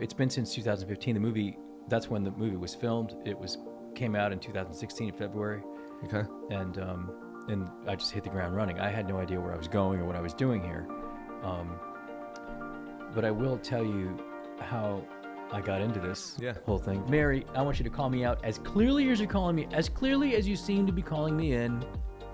it's been since 2015. The movie, that's when the movie was filmed. Came out in 2016 in February. Okay. And I just hit the ground running. I had no idea where I was going or what I was doing here. But I will tell you how I got into this whole thing. Mary, I want you to call me out as clearly as you're calling me, as clearly as you seem to be calling me in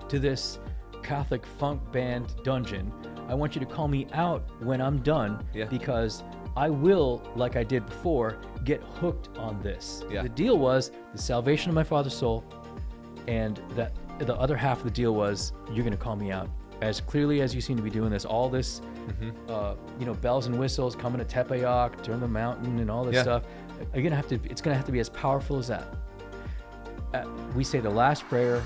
to this Catholic funk band dungeon. I want you to call me out when I'm done because I will, like I did before, get hooked on this. Yeah. The deal was the salvation of my father's soul, and that the other half of the deal was you're going to call me out as clearly as you seem to be doing this. All this, bells and whistles, coming to Tepeyac, turn the mountain, and all this stuff. You're gonna have to. It's going to have to be as powerful as that. We say the last prayer,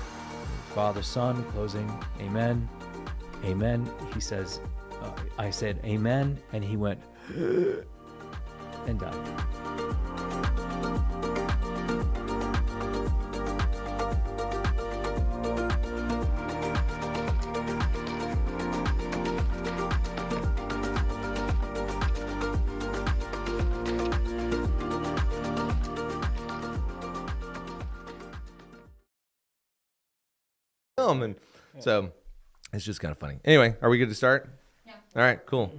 Father, Son, closing, Amen, Amen. He says, I said Amen, and he went and died. And so it's just kind of funny. Anyway, are we good to start? Yeah. All right, cool.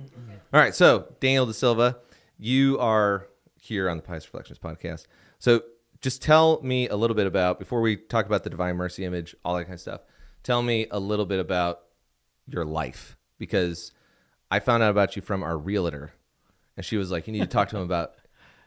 All right, so Daniel diSilva, you are here on the Pious Reflections podcast. So just tell me a little bit about, before we talk about the Divine Mercy image, all that kind of stuff, tell me a little bit about your life, because I found out about you from our realtor, and she was like, you need to talk to him about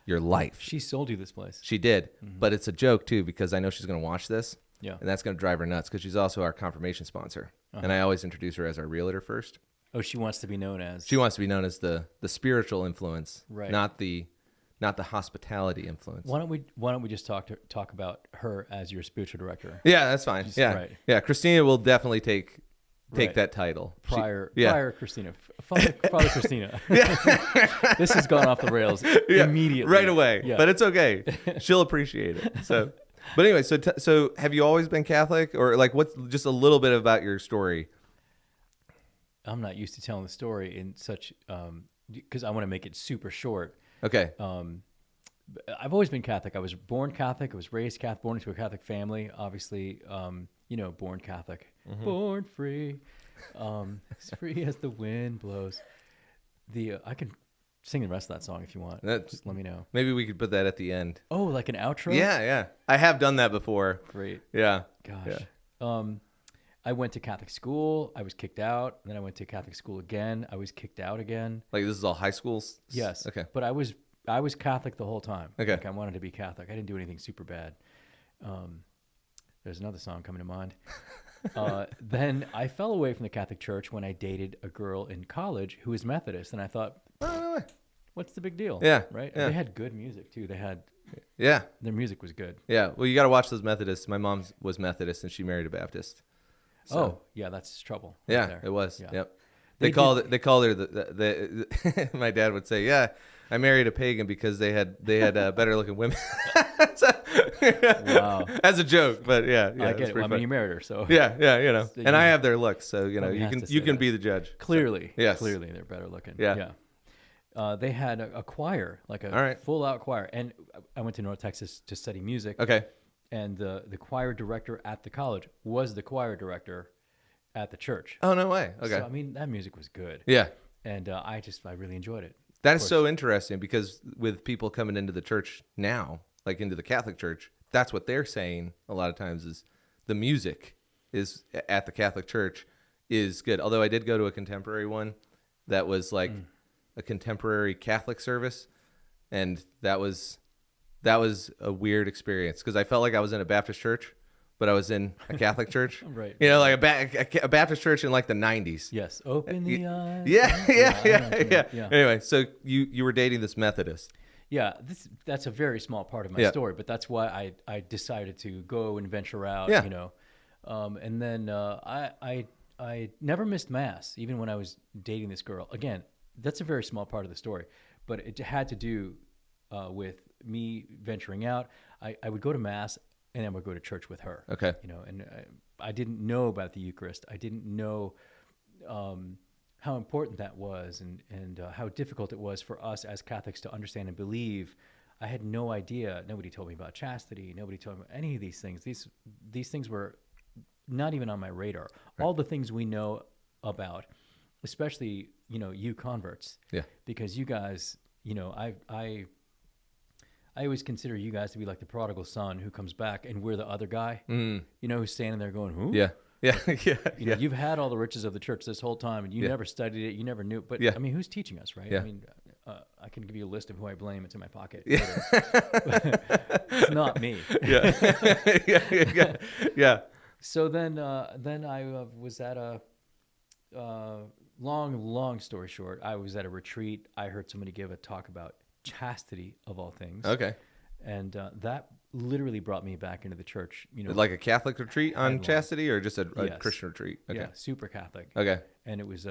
your life. She sold you this place. She did, but it's a joke too, because I know she's going to watch this. Yeah. And that's going to drive her nuts because she's also our confirmation sponsor. And I always introduce her as our realtor first. Oh, she wants to be known as... She wants to be known as the spiritual influence, right? Not the hospitality influence. Why don't we just talk about her as your spiritual director? Yeah, that's fine. Right. Yeah. Christina will definitely take that title. Prior Christina, Father Christina. This has gone off the rails immediately, right away. Yeah. But it's okay. She'll appreciate it. So. But anyway, so have you always been Catholic, or like what's just a little bit about your story? I'm not used to telling the story in such because I want to make it super short. Okay. I've always been Catholic. I was born Catholic. I was raised Catholic, born into a Catholic family. Obviously, born Catholic, born free, as free as the wind blows. I can sing the rest of that song if you want. Just let me know. Maybe we could put that at the end. Oh, like an outro? Yeah. I have done that before. Great. Yeah. Gosh. Yeah. I went to Catholic school. I was kicked out. And then I went to Catholic school again. I was kicked out again. Like this is all high schools? Yes. Okay. But I was Catholic the whole time. Okay. Like I wanted to be Catholic. I didn't do anything super bad. There's another song coming to mind. Then I fell away from the Catholic Church when I dated a girl in college who was Methodist. And I thought, what's the big deal? Yeah. Right? Yeah. They had good music too. Yeah. Their music was good. Yeah. Well, you got to watch those Methodists. My mom was Methodist and she married a Baptist. So. Oh, yeah, that's trouble. Yeah, there. it was. Yeah. Yep. They called her the my dad would say, yeah, I married a pagan because they had better looking women. Wow. As a joke, but yeah. I get it. Well, I mean, you married her, so. Yeah, So and I have their looks, so you can be the judge. Clearly. So, yes. Clearly, they're better looking. Yeah. They had a choir, like a full-out choir. And I went to North Texas to study music. Okay. And the choir director at the college was the choir director at the church. Oh, no way. Okay. So, I mean, that music was good. Yeah. And I really enjoyed it. That is so interesting because with people coming into the church now, like into the Catholic Church, that's what they're saying a lot of times is the music is at the Catholic Church is good. Although I did go to a contemporary one that was like a contemporary Catholic service, and that was a weird experience because I felt like I was in a Baptist church, but I was in a Catholic church. Right. You know, like a Baptist church in like the 90s. Yes. Open the eyes. Yeah. Anyway, so you were dating this Methodist. Yeah, that's a very small part of my story, but that's why I decided to go and venture out. Yeah. And then I never missed Mass, even when I was dating this girl. Again, that's a very small part of the story, but it had to do with me venturing out. I would go to Mass and then would go to church with her. Okay. And I didn't know about the Eucharist. I didn't know how important that was, and how difficult it was for us as Catholics to understand and believe. I had no idea. Nobody told me about chastity. Nobody told me any of these things. These things were not even on my radar. Right. All the things we know about, especially, you converts. Yeah. Because you guys, I always consider you guys to be like the prodigal son who comes back, and we're the other guy. Who's standing there going, "Who?" Yeah. Yeah. Yeah. You've had all the riches of the church this whole time, and you never studied it. You never knew. But Yeah. I mean, who's teaching us, right? Yeah. I mean, I can give you a list of who I blame. It's in my pocket. Yeah. It's not me. Yeah. Yeah. So then I was at a long story short. I was at a retreat. I heard somebody give a talk about chastity of all things. Okay. And that literally brought me back into the church. Like a Catholic retreat on Headlong. chastity, or just a Yes. Christian retreat? Okay. Yeah, super Catholic. Okay. And it was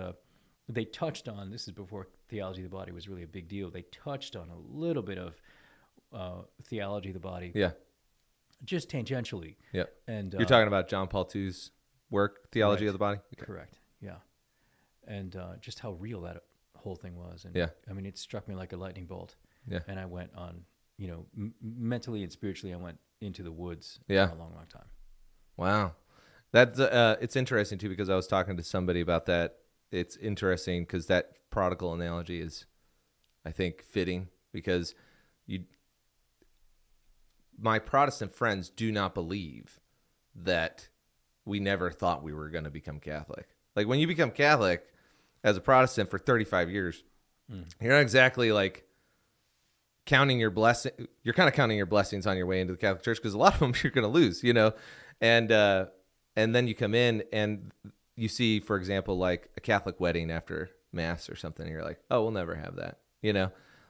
they touched on, this is before theology of the body was really a big deal. They touched on a little bit of theology of the body, Yeah. just tangentially. Yeah. And You're talking about John Paul II's work, Theology Right. of the Body? Okay. Correct. Yeah. And just how real that whole thing was. And Yeah. I mean, it struck me like a lightning bolt. Yeah. And I went on, mentally and spiritually, I went into the woods Yeah. for a long time. Wow. That's it's interesting too, because I was talking to somebody about that. It's interesting because that prodigal analogy is, I think, fitting, because my Protestant friends do not believe that we never thought we were going to become Catholic. Like, when you become Catholic as a Protestant for 35 years, you're not exactly like counting your blessing. You're kind of counting your blessings on your way into the Catholic Church, because a lot of them you're going to lose, and then you come in and you see, for example, like a Catholic wedding after Mass or something, and you're like, oh, we'll never have that.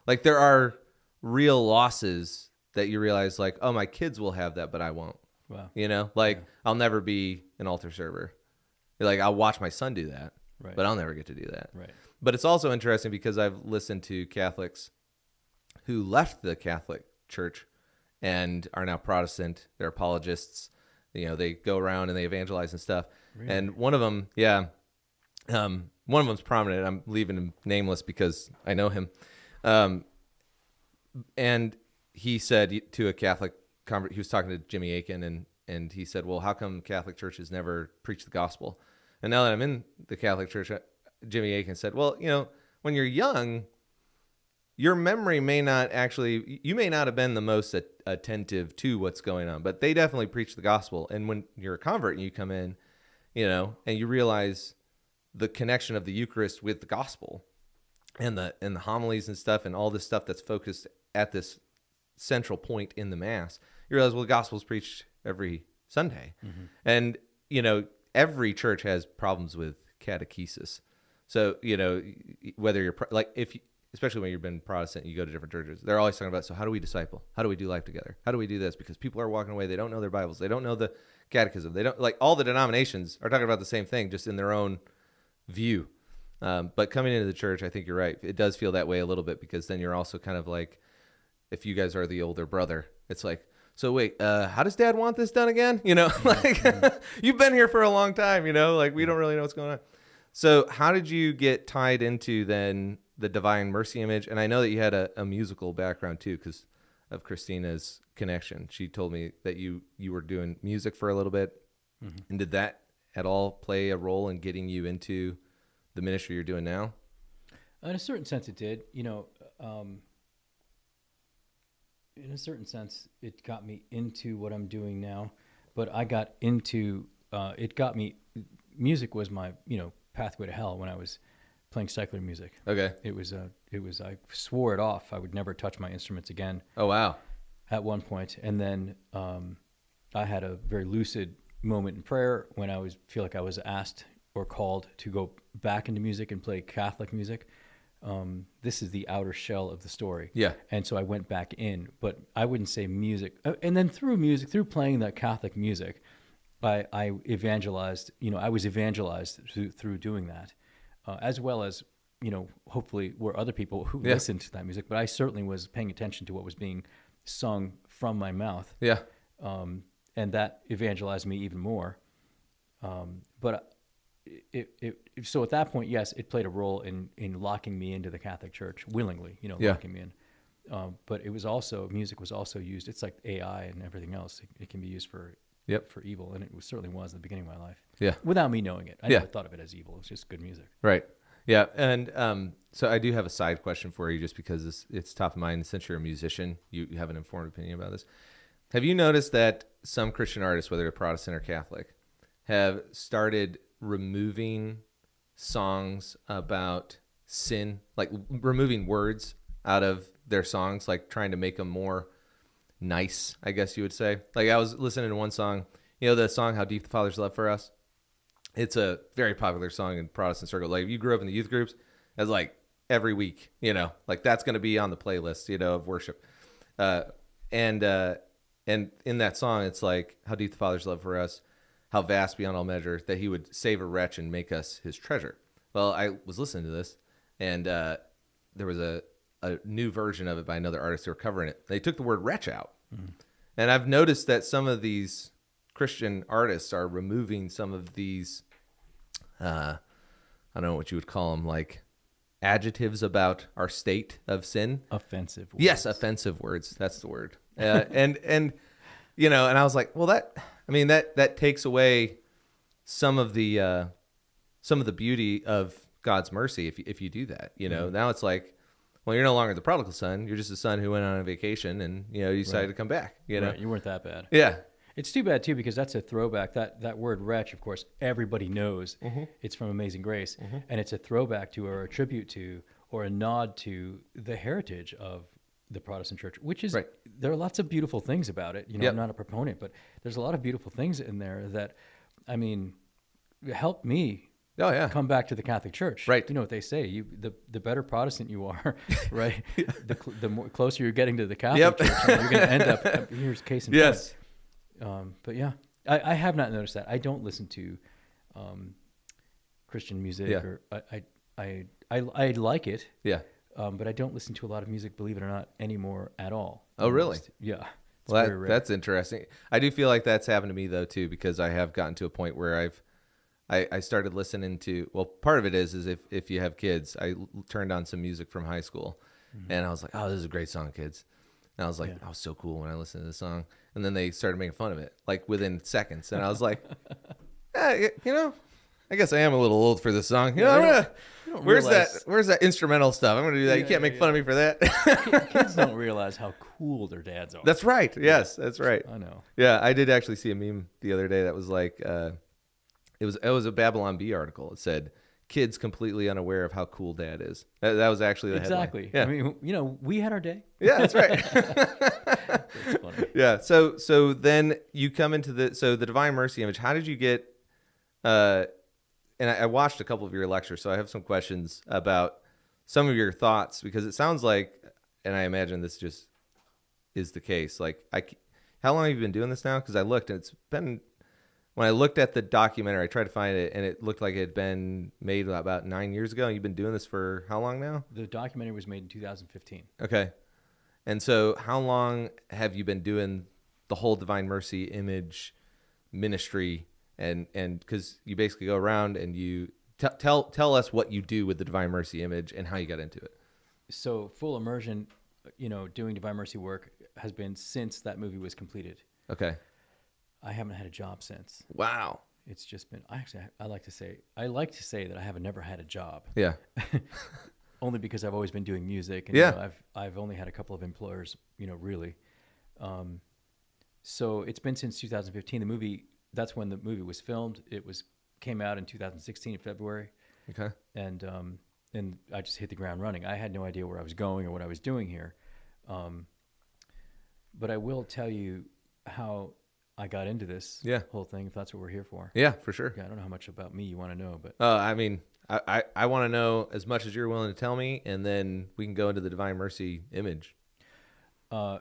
Like, there are real losses that you realize, like, oh, my kids will have that, but I won't. Wow. I'll never be an altar server. Like, I'll watch my son do that, Right. but I'll never get to do that. Right. But it's also interesting because I've listened to Catholics who left the Catholic Church and are now Protestant. They're apologists. They go around and they evangelize and stuff. Really? And one of them, one of them's prominent. I'm leaving him nameless because I know him. And he said to a Catholic convert, he was talking to Jimmy Akin, and he said, well, how come Catholic churches never preach the gospel? And now that I'm in the Catholic Church, Jimmy Akin said, well, when you're young, your memory may not actually, you may not have been the most attentive to what's going on, but they definitely preach the gospel. And when you're a convert and you come in, and you realize the connection of the Eucharist with the gospel and the homilies and stuff and all this stuff that's focused at this central point in the Mass, you realize, well, the gospel is preached every Sunday. Mm-hmm. And, every church has problems with catechesis. So, whether you're especially when you've been Protestant, you go to different churches, they're always talking about, so how do we disciple? How do we do life together? How do we do this? Because people are walking away. They don't know their Bibles. They don't know the catechism. They don't, all the denominations are talking about the same thing, just in their own view. But coming into the church, I think you're right. It does feel that way a little bit, because then you're also kind of like, if you guys are the older brother, it's like, so wait, how does Dad want this done again? You've been here for a long time, we don't really know what's going on. So how did you get tied into then the Divine Mercy image? And I know that you had a musical background too, because of Christina's connection. She told me that you were doing music for a little bit. Mm-hmm. And did that at all play a role in getting you into the ministry you're doing now? In a certain sense, it did. In a certain sense, it got me into what I'm doing now. But I got into music was my pathway to hell when I was playing secular music. Okay. It was I swore it off. I would never touch my instruments again. Oh wow. At one point, and then I had a very lucid moment in prayer when I feel like I was asked or called to go back into music and play Catholic music. This is the outer shell of the story. Yeah. And so I went back in, but I wouldn't say music. And then through playing that Catholic music, I evangelized. I was evangelized through doing that, as well as hopefully were other people who listened to that music. But I certainly was paying attention to what was being sung from my mouth. Yeah. And that evangelized me even more. But so at that point, yes, it played a role in locking me into the Catholic Church willingly, Yeah. locking me in. But it was also, music was also used. It's like AI and everything else. It can be used for evil, and certainly was at the beginning of my life. Yeah. Without me knowing it, I never thought of it as evil. It was just good music. Right. Yeah. And so I do have a side question for you, just because it's top of mind. Since you're a musician, you have an informed opinion about this. Have you noticed that some Christian artists, whether they're Protestant or Catholic, have started removing songs about sin, like removing words out of their songs, like trying to make them more nice, I guess you would say? Like, I was listening to one song, the song "How Deep the Father's Love for Us." It's a very popular song in Protestant circles. Like, if you grew up in the youth groups, it's like every week, like that's going to be on the playlist, of worship. And in that song, it's like, how deep the Father's love for us, how vast beyond all measure, that he would save a wretch and make us his treasure. Well, I was listening to this, and there was a new version of it by another artist who were covering it. They took the word wretch out. Mm-hmm. And I've noticed that some of these Christian artists are removing some of these, I don't know what you would call them, like adjectives about our state of sin. Offensive words. Yes, offensive words. That's the word. And and I was like, well, that takes away some of the beauty of God's mercy if you do that. Mm-hmm. Now it's like, well, you're no longer the prodigal son. You're just a son who went on a vacation and you decided to come back. Right. You weren't that bad. Yeah. It's too bad too, because that's a throwback. That word wretch, of course, everybody knows. Mm-hmm. It's from Amazing Grace, mm-hmm. and it's a throwback to, or a tribute to, or a nod to the heritage of the Protestant church, which is, right. There are lots of beautiful things about it. Yep. I'm not a proponent, but there's a lot of beautiful things in there that, help me come back to the Catholic Church. Right. You know what they say, the better Protestant you are, right? the more closer you're getting to the Catholic Church, you're going to end up, here's case in point. Yes. But yeah, I have not noticed that. I don't listen to Christian music, or I like it. Yeah. But I don't listen to a lot of music, believe it or not, anymore at all. Oh, really? Yeah. Well, that's interesting. I do feel like that's happened to me though too, because I have gotten to a point where I started listening to, well, part of it is if you have kids, I turned on some music from high school, mm-hmm. and I was like, oh, this is a great song, kids. And I was like, oh, so cool when I listened to this song. And then they started making fun of it, like within seconds. And I was like, I guess I am a little old for this song. Where's that instrumental stuff? I'm going to do that. You can't make fun of me for that. Kids don't realize how cool their dads are. That's right. Yes, that's right. I know. Yeah, I did actually see a meme the other day that was like, it was a Babylon Bee article. It said, kids completely unaware of how cool dad is. That was actually the headline. Exactly. Yeah. We had our day. Yeah, that's right. That's funny. Yeah. So then you come into the Divine Mercy image. How did you get? And I watched a couple of your lectures, so I have some questions about some of your thoughts, because it sounds like, and I imagine this just is the case. Like, how long have you been doing this now? Because I looked, and it's been. When I looked at the documentary, I tried to find it, and it looked like it had been made about 9 years ago. You've been doing this for how long now? The documentary was made in 2015. Okay. And so how long have you been doing the whole Divine Mercy image ministry? And because you basically go around and you tell us what you do with the Divine Mercy image and how you got into it. So full immersion, doing Divine Mercy work has been since that movie was completed. Okay. I haven't had a job since. Wow. It's just been, I like to say that I have never had a job. Yeah. Only because I've always been doing music, and I've only had a couple of employers, really. So it's been since 2015. That's when the movie was filmed. Came out in 2016 in February. Okay. And I just hit the ground running. I had no idea where I was going or what I was doing here. But I will tell you how I got into this whole thing, if that's what we're here for. Yeah, for sure. Yeah, I don't know how much about me you want to know, but I want to know as much as you're willing to tell me, and then we can go into the Divine Mercy image. Okay.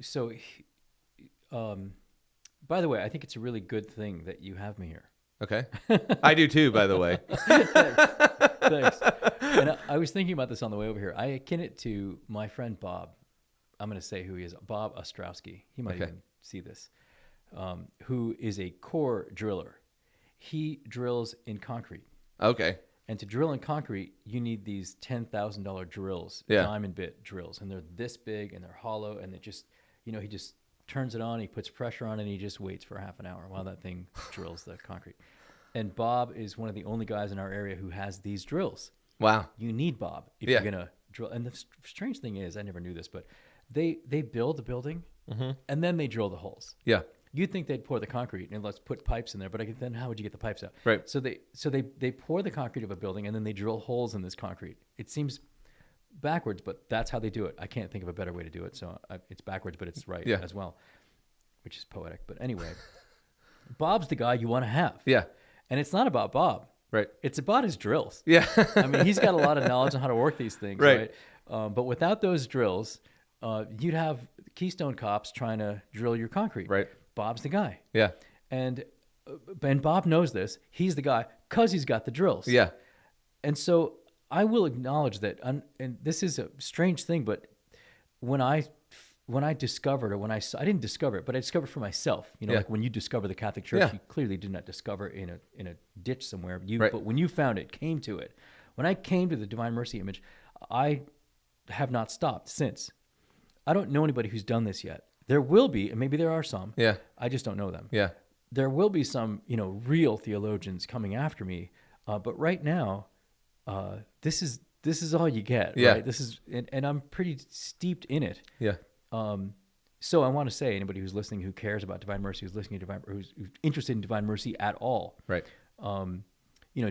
So, by the way, I think it's a really good thing that you have me here. Okay. I do too, by the way. Thanks. And I was thinking about this on the way over here. I akin it to my friend Bob. I'm going to say who he is, Bob Ostrowski. He might even see this, who is a core driller. He drills in concrete. Okay. And to drill in concrete, you need these $10,000 drills, Yeah. diamond bit drills, and they're this big and they're hollow, and they just, he just turns it on, he puts pressure on it, and he just waits for half an hour while that thing drills the concrete. And Bob is one of the only guys in our area who has these drills. Wow. You need Bob if you're gonna drill. And the strange thing is, I never knew this, but they build the building and then they drill the holes. Yeah. You'd think they'd pour the concrete and let's put pipes in there, but then how would you get the pipes out? Right. So they pour the concrete of a building and then they drill holes in this concrete. It seems backwards, but that's how they do it. I can't think of a better way to do it. So it's backwards, but it's right as well, which is poetic. But anyway, Bob's the guy you want to have. Yeah. And it's not about Bob. Right. It's about his drills. Yeah. I mean, he's got a lot of knowledge on how to work these things. Right. But without those drills, you'd have Keystone cops trying to drill your concrete. Right. Bob's the guy. Yeah. And Bob knows this. He's the guy because he's got the drills. Yeah. And so I will acknowledge that, and this is a strange thing, but when I discovered, or I didn't discover it, but I discovered for myself. Like when you discover the Catholic Church, you clearly did not discover it in a ditch somewhere. But when you found it, came to it. When I came to the Divine Mercy image, I have not stopped since. I don't know anybody who's done this yet. There will be, and maybe there are some. Yeah. I just don't know them. Yeah. There will be some, real theologians coming after me. But right now, this is all you get. Yeah. Right? This is, and I'm pretty steeped in it. Yeah. So I want to say, anybody who's listening, who cares about Divine Mercy, who's listening to who's interested in Divine Mercy at all, right?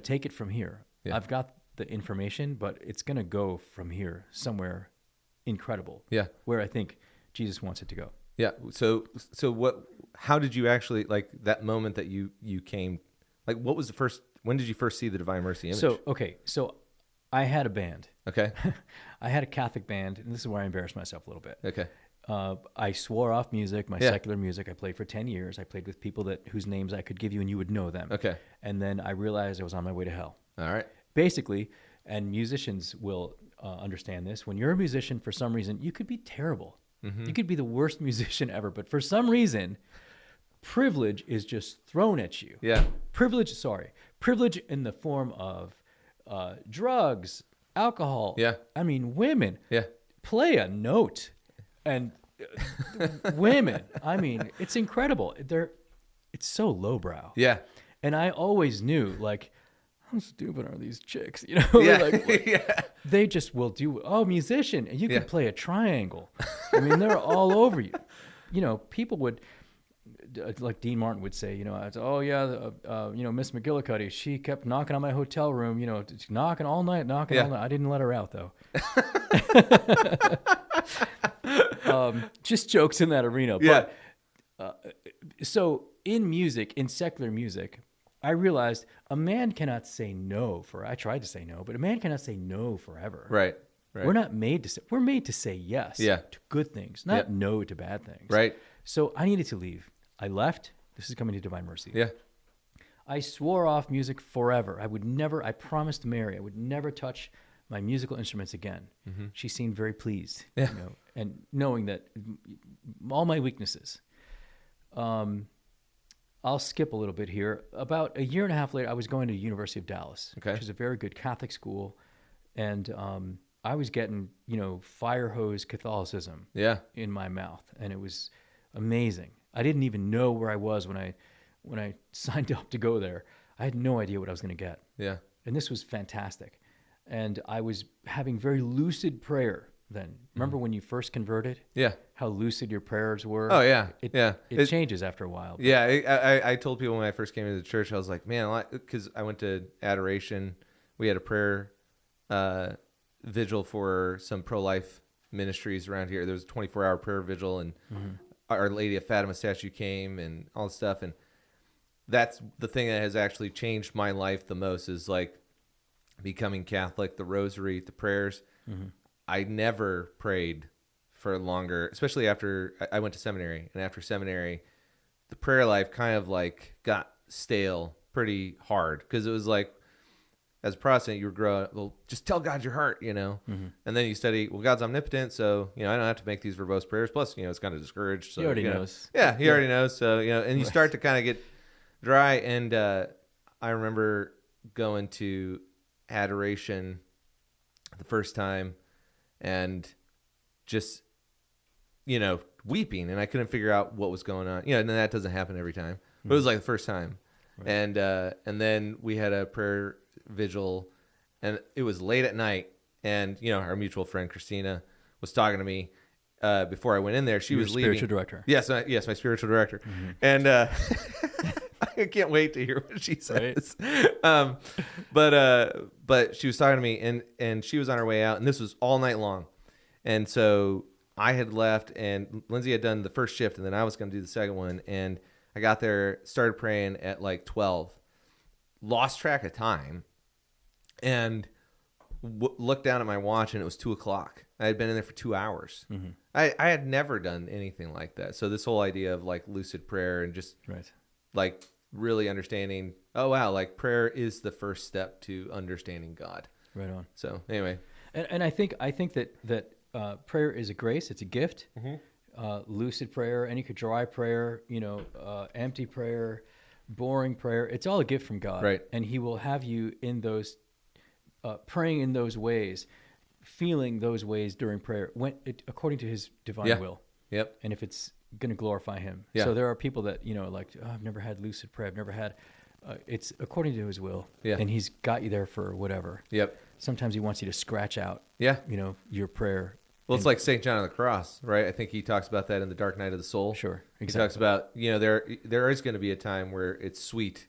Take it from here. Yeah. I've got the information, but it's going to go from here somewhere incredible. Yeah. Where I think Jesus wants it to go. Yeah. So what? How did you actually, like, that moment that you came? Like, what was the first? When did you first see the Divine Mercy image? So I had a band. Okay. I had a Catholic band, and this is where I embarrassed myself a little bit. Okay. I swore off music, my secular music. I played for 10 years. I played with people whose names I could give you and you would know them. Okay. And then I realized I was on my way to hell. All right. Basically, and musicians will understand this, when you're a musician, for some reason, you could be terrible. Mm-hmm. You could be the worst musician ever, but for some reason, privilege is just thrown at you. Yeah. Privilege in the form of drugs, alcohol. Yeah. I mean, women. Yeah. Play a note. And women, I mean, it's incredible. It's so lowbrow. Yeah. And I always knew, like, how stupid are these chicks? Yeah. Yeah. They just will do, musician, and you can play a triangle. I mean, they're all over you. People would, like Dean Martin would say, Miss McGillicuddy, she kept knocking on my hotel room, knocking all night. I didn't let her out, though. Just jokes in that arena. But, so in music, in secular music, I realized a man cannot say no I tried to say no, but a man cannot say no forever. Right. We're not made to say, we're made to say yes to good things, not no to bad things. Right. So I needed to leave. I left. This is coming to Divine Mercy. Yeah. I swore off music forever. I promised Mary I would never touch my musical instruments again. Mm-hmm. She seemed very pleased, and knowing that all my weaknesses. I'll skip a little bit here. About a year and a half later, I was going to the University of Dallas, which is a very good Catholic school, and I was getting, fire hose Catholicism in my mouth, and it was amazing. I didn't even know where I was when I signed up to go there. I had no idea what I was going to get. Yeah. And this was fantastic. And I was having very lucid prayer then. Remember when you first converted? Yeah. How lucid your prayers were? Oh, yeah. It changes after a while. Yeah. I told people when I first came into the church, I was like, man, because I went to adoration. We had a prayer vigil for some pro-life ministries around here. There was a 24-hour prayer vigil, and Our Lady of Fatima statue came and all this stuff. And that's the thing that has actually changed my life the most, is like becoming Catholic, the rosary, the prayers. Mm-hmm. I never prayed for longer, especially after I went to seminary. And after seminary, the prayer life kind of like got stale pretty hard, because it was like, as a Protestant, you were growing up, well, just tell God your heart, Mm-hmm. And then you study, well, God's omnipotent, so, I don't have to make these verbose prayers. Plus, it's kind of discouraged. So, he already knows. Yeah, he already knows. So, and you start to kind of get dry. And I remember going to adoration the first time and just, weeping, and I couldn't figure out what was going on. And that doesn't happen every time. But it was like the first time. Right. And then we had a prayer vigil, and it was late at night, and our mutual friend Christina was talking to me before I went in there. She was leaving. Spiritual director. Yes, my spiritual director. Mm-hmm. And I can't wait to hear what she says. Right. But she was talking to me, and she was on her way out, and this was all night long. And so I had left, and Lindsay had done the first shift, and then I was going to do the second one. And I got there, started praying at like 12, lost track of time, and looked down at my watch, and it was 2:00. I had been in there for 2 hours. Mm-hmm. I had never done anything like that. So this whole idea of like lucid prayer and just like really understanding, oh wow, like prayer is the first step to understanding God. Right on. So anyway, and I think that prayer is a grace. It's a gift. Mm-hmm. Lucid prayer, any dry prayer, empty prayer, boring prayer. It's all a gift from God. Right. And he will have you in those, praying in those ways, feeling those ways during prayer, according to his divine will. Yep. And if it's going to glorify him. Yeah. So there are people that, I've never had lucid prayer. I've never had, it's according to his will. Yeah. And he's got you there for whatever. Yep. Sometimes he wants you to scratch out, your prayer. Well, it's like St. John on the Cross, right? I think he talks about that in The Dark Night of the Soul. Sure, exactly. He talks about, there is going to be a time where it's sweet,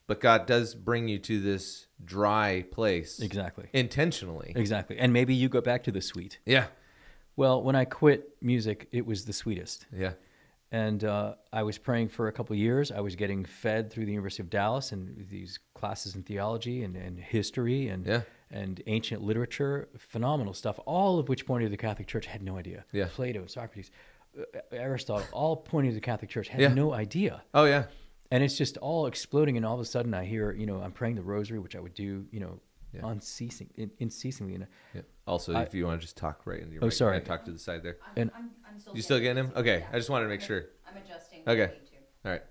but God does bring you to this dry place. Exactly. Intentionally. Exactly. And maybe you go back to the sweet. Yeah. Well, when I quit music, it was the sweetest. Yeah. And I was praying for a couple of years. I was getting fed through the University of Dallas and these classes in theology and history and ancient literature, phenomenal stuff, all of which pointed to the Catholic Church. I had no idea. Yeah. Plato, Socrates, Aristotle, all pointing to the Catholic Church. I had no idea. Oh, yeah. And it's just all exploding, and all of a sudden I hear, I'm praying the rosary, which I would do, unceasingly. Yeah. Also, if you want to just talk right into your sorry. talk to the side there. I'm still you still getting him? Okay. I just wanted to make sure. I'm adjusting. Okay. All right.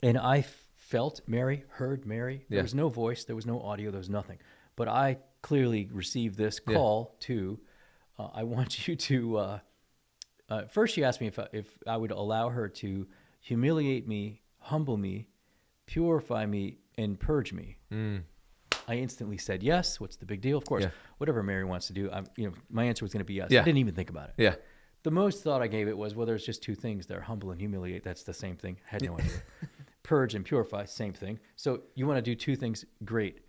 And I felt Mary, heard Mary. There was no voice, there was no audio, there was nothing. But I clearly received this call to, I want you to, first she asked me if I would allow her to humiliate me, humble me, purify me, and purge me. I instantly said yes. What's the big deal? Of course, whatever Mary wants to do. My answer was going to be yes. Yeah. I didn't even think about it. Yeah. The most thought I gave it was, well, there's just two things there: humble and humiliate. That's the same thing. Had no idea. Purge and purify, same thing. So you want to do two things? Great.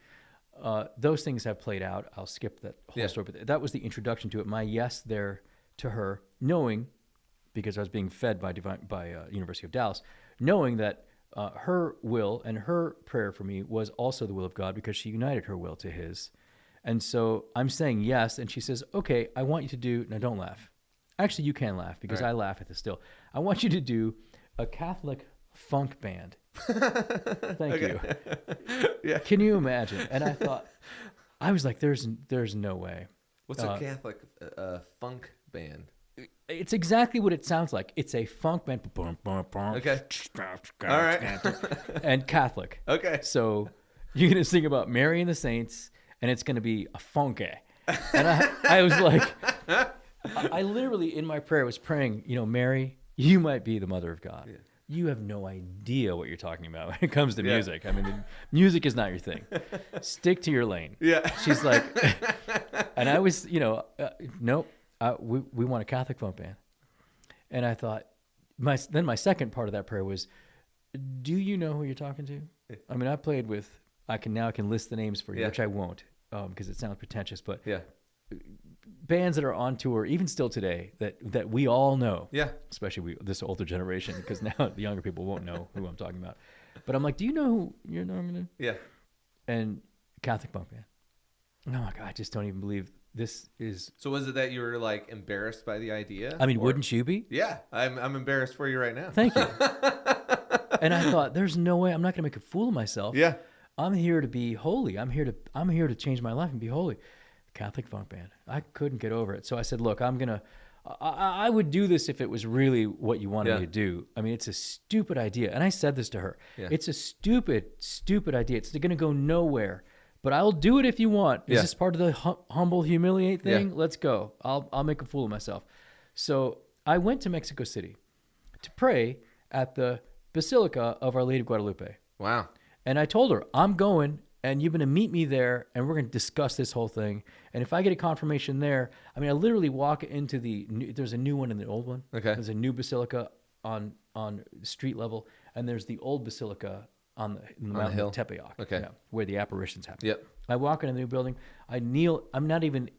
Those things have played out. I'll skip that whole story. But that was the introduction to it. My yes there to her, knowing, because I was being fed by University of Dallas, knowing that her will and her prayer for me was also the will of God, because she united her will to his. And so I'm saying yes, and she says, okay, I want you to do, now don't laugh. Actually, you can laugh, because I laugh at this still. I want you to do a Catholic funk band. Thank you. Yeah. Can you imagine? And I thought, I was like, there's no way. What's a Catholic funk band? It's exactly what it sounds like. It's a funk band. Okay. All right. And Catholic. Okay. So you're going to sing about Mary and the Saints, and it's going to be a funky. And I was like, I literally in my prayer was praying, Mary, you might be the mother of God. Yeah. You have no idea what you're talking about when it comes to music. I mean, the music is not your thing. Stick to your lane. Yeah. She's like, and I was, nope. We want a Catholic funk band. And I thought, then my second part of that prayer was, do you know who you're talking to? I mean, I can list the names for you, which I won't, because it sounds pretentious, but bands that are on tour, even still today, that we all know, especially this older generation, because now the younger people won't know who I'm talking about. But I'm like, do you know who you're talking to? Yeah. And Catholic funk band. Oh my God, I just don't even believe this is. So was it that you were like embarrassed by the idea? I mean, wouldn't you be? Yeah, I'm embarrassed for you right now. Thank you. And I thought, there's no way I'm not going to make a fool of myself. Yeah. I'm here to be holy. I'm here to change my life and be holy. Catholic funk band. I couldn't get over it. So I said, look, I'm gonna I would do this if it was really what you wanted Yeah. me to do. I mean, it's a stupid idea. And I said this to her. Yeah. It's a stupid, stupid idea. It's going to go nowhere. But I'll do it if you want. Is Yeah. this part of the humble, humiliate thing? Yeah. Let's go. I'll make a fool of myself. So I went to Mexico City to pray at the Basilica of Our Lady of Guadalupe. Wow. And I told her, I'm going, and you're going to meet me there, and we're going to discuss this whole thing. And if I get a confirmation there, I mean, I literally walk into there's a new one and the old one. Okay. There's a new basilica on street level, and there's the old basilica on the mountain hill. of Tepeyac, Okay. where the apparitions happen. Yep. I walk into the new building. I kneel. I'm not even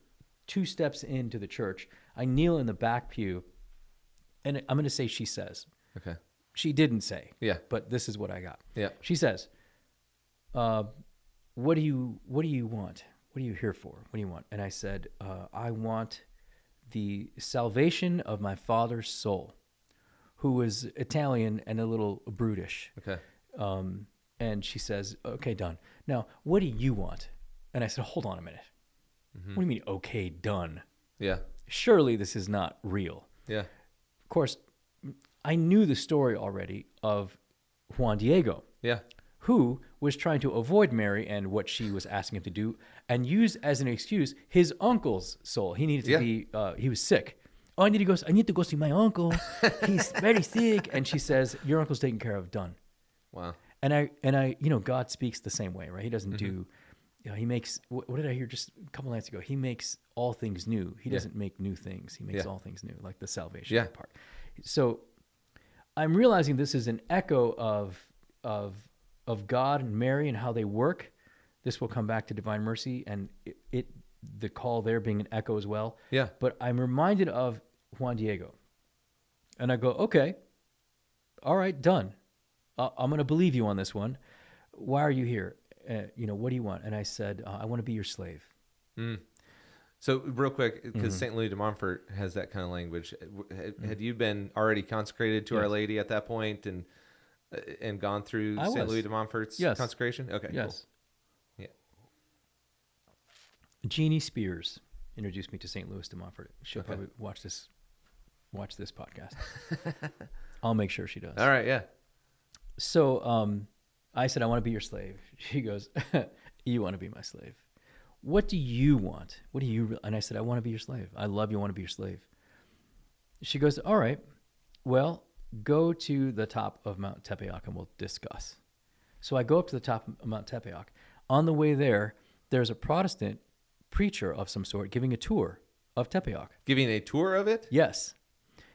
2 steps into the church. I kneel in the back pew, and I'm going to say she says. Okay. She didn't say. Yeah. But this is what I got. Yeah. She says, what do you want? What are you here for? What do you want? And I said, I want the salvation of my father's soul, who was Italian and a little brutish. Okay. And she says, okay, done. Now, what do you want? And I said, hold on a minute. Mm-hmm. What do you mean, okay, done? Yeah. Surely this is not real. Yeah. Of course, I knew the story already of Juan Diego, Yeah. who was trying to avoid Mary and what she was asking him to do, and use as an excuse his uncle's soul. He needed to be. He was sick. Oh, I need to go see my uncle. He's very sick. And she says, "Your uncle's taken care of. Done." Wow. And I, God speaks the same way, right? He doesn't do. He makes. What did I hear just a couple nights ago? He makes all things new. He doesn't make new things. He makes all things new, like the salvation part. So, I'm realizing this is an echo of God and Mary and how they work. This will come back to Divine Mercy and the call there being an echo as well. Yeah. But I'm reminded of Juan Diego. And I go, okay, all right, done. I'm going to believe you on this one. Why are you here? What do you want? And I said, I want to be your slave. Mm. So real quick, because St. Louis de Montfort has that kind of language, had you been already consecrated to Our Lady at that point and gone through St. Louis de Montfort's consecration? Okay, yes. Cool. Yeah. Jeannie Spears introduced me to St. Louis de Montfort. She'll probably watch this podcast. I'll make sure she does. All right, yeah. So I said, I want to be your slave. She goes, you want to be my slave. What do you want? What do you? And I said, I want to be your slave. I love you. I want to be your slave. She goes, all right, well, go to the top of Mount Tepeyac and we'll discuss. So I go up to the top of Mount Tepeyac. On the way there, there's a Protestant preacher of some sort giving a tour of Tepeyac. Giving a tour of it? Yes.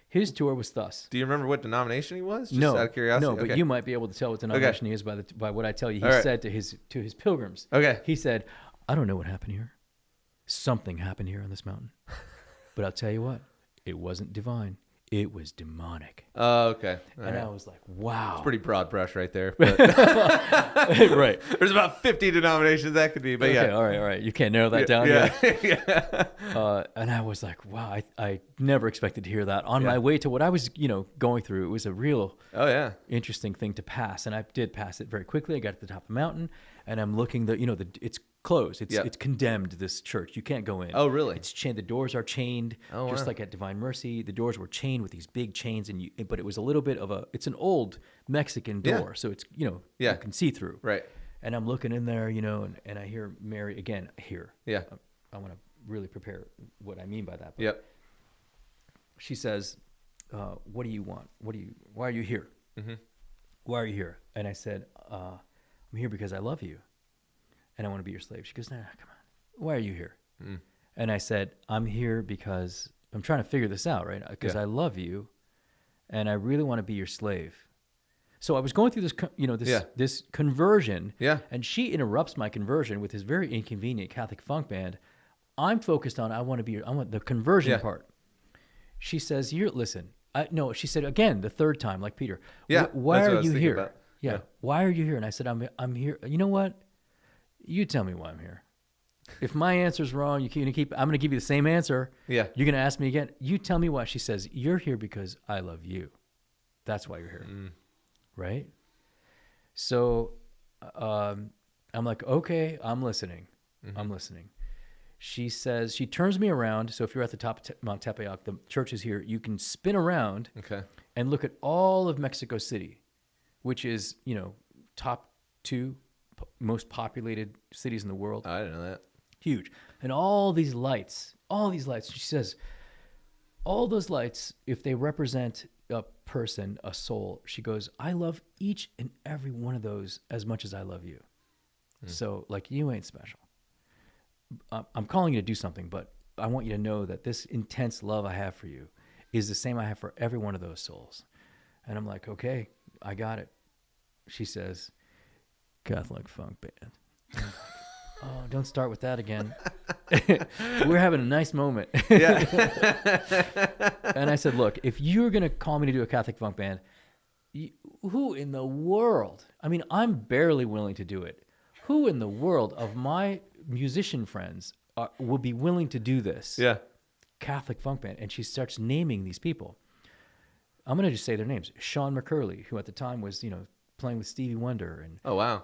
His tour was thus. Do you remember what denomination he was? Just No, out of curiosity? no, but you might be able to tell what denomination he is by what I tell you. He said to his pilgrims. Okay. He said, I don't know what happened here. Something happened here on this mountain. But I'll tell you what, it wasn't divine. It was demonic. Oh, okay. All and right. I was like, wow. It's pretty broad brush right there. But Right. There's about 50 denominations that could be, but Okay, all right. You can't narrow that down yeah. yet. Yeah. And I was like, wow, I never expected to hear that. On my way to what I was, going through, it was a real Oh, yeah. interesting thing to pass. And I did pass it very quickly. I got to the top of the mountain, and I'm looking, it's closed. It's condemned, this church. You can't go in. Oh, really? It's chained. The doors are chained, just wow. like at Divine Mercy. The doors were chained with these big chains, but it was a little bit of it's an old Mexican door, so it's, you can see through. Right. And I'm looking in there, and I hear Mary again here. Yeah. I want to really prepare what I mean by that. But Yep. she says, what do you want? Why are you here? Mm-hmm. Why are you here? And I said, I'm here because I love you and I want to be your slave. She goes, nah, come on. Why are you here? Mm. And I said, I'm here because I'm trying to figure this out, right? Because I love you and I really want to be your slave. So I was going through this, this conversion, and she interrupts my conversion with this very inconvenient Catholic funk band. I'm focused on, I want the conversion part. She says, she said again, the third time, like Peter, why are you here? Yeah. Why are you here? And I said, I'm here. You know what? You tell me why I'm here. If my answer's wrong, I'm going to give you the same answer. Yeah. You're going to ask me again. You tell me why. She says, you're here because I love you. That's why you're here. Mm. Right? So I'm like, okay, I'm listening. Mm-hmm. I'm listening. She says, she turns me around. So if you're at the top of Mount Tepeyac, the church is here. You can spin around and look at all of Mexico City, which is, top 2 most populated cities in the world. I didn't know that. Huge. And all these lights. She says, all those lights, if they represent a person, a soul, she goes, I love each and every one of those as much as I love you. So, like, you ain't special. I'm calling you to do something, but I want you to know that this intense love I have for you is the same I have for every one of those souls. And I'm like, okay, I got it. She says, Catholic funk band. I'm like, oh, don't start with that again. We're having a nice moment. Yeah. And I said, look, if you're going to call me to do a Catholic funk band, who in the world? I mean, I'm barely willing to do it. Who in the world of my musician friends would be willing to do this? Yeah. Catholic funk band. And she starts naming these people. I'm going to just say their names. Sean McCurley, who at the time was, playing with Stevie Wonder. And oh, wow.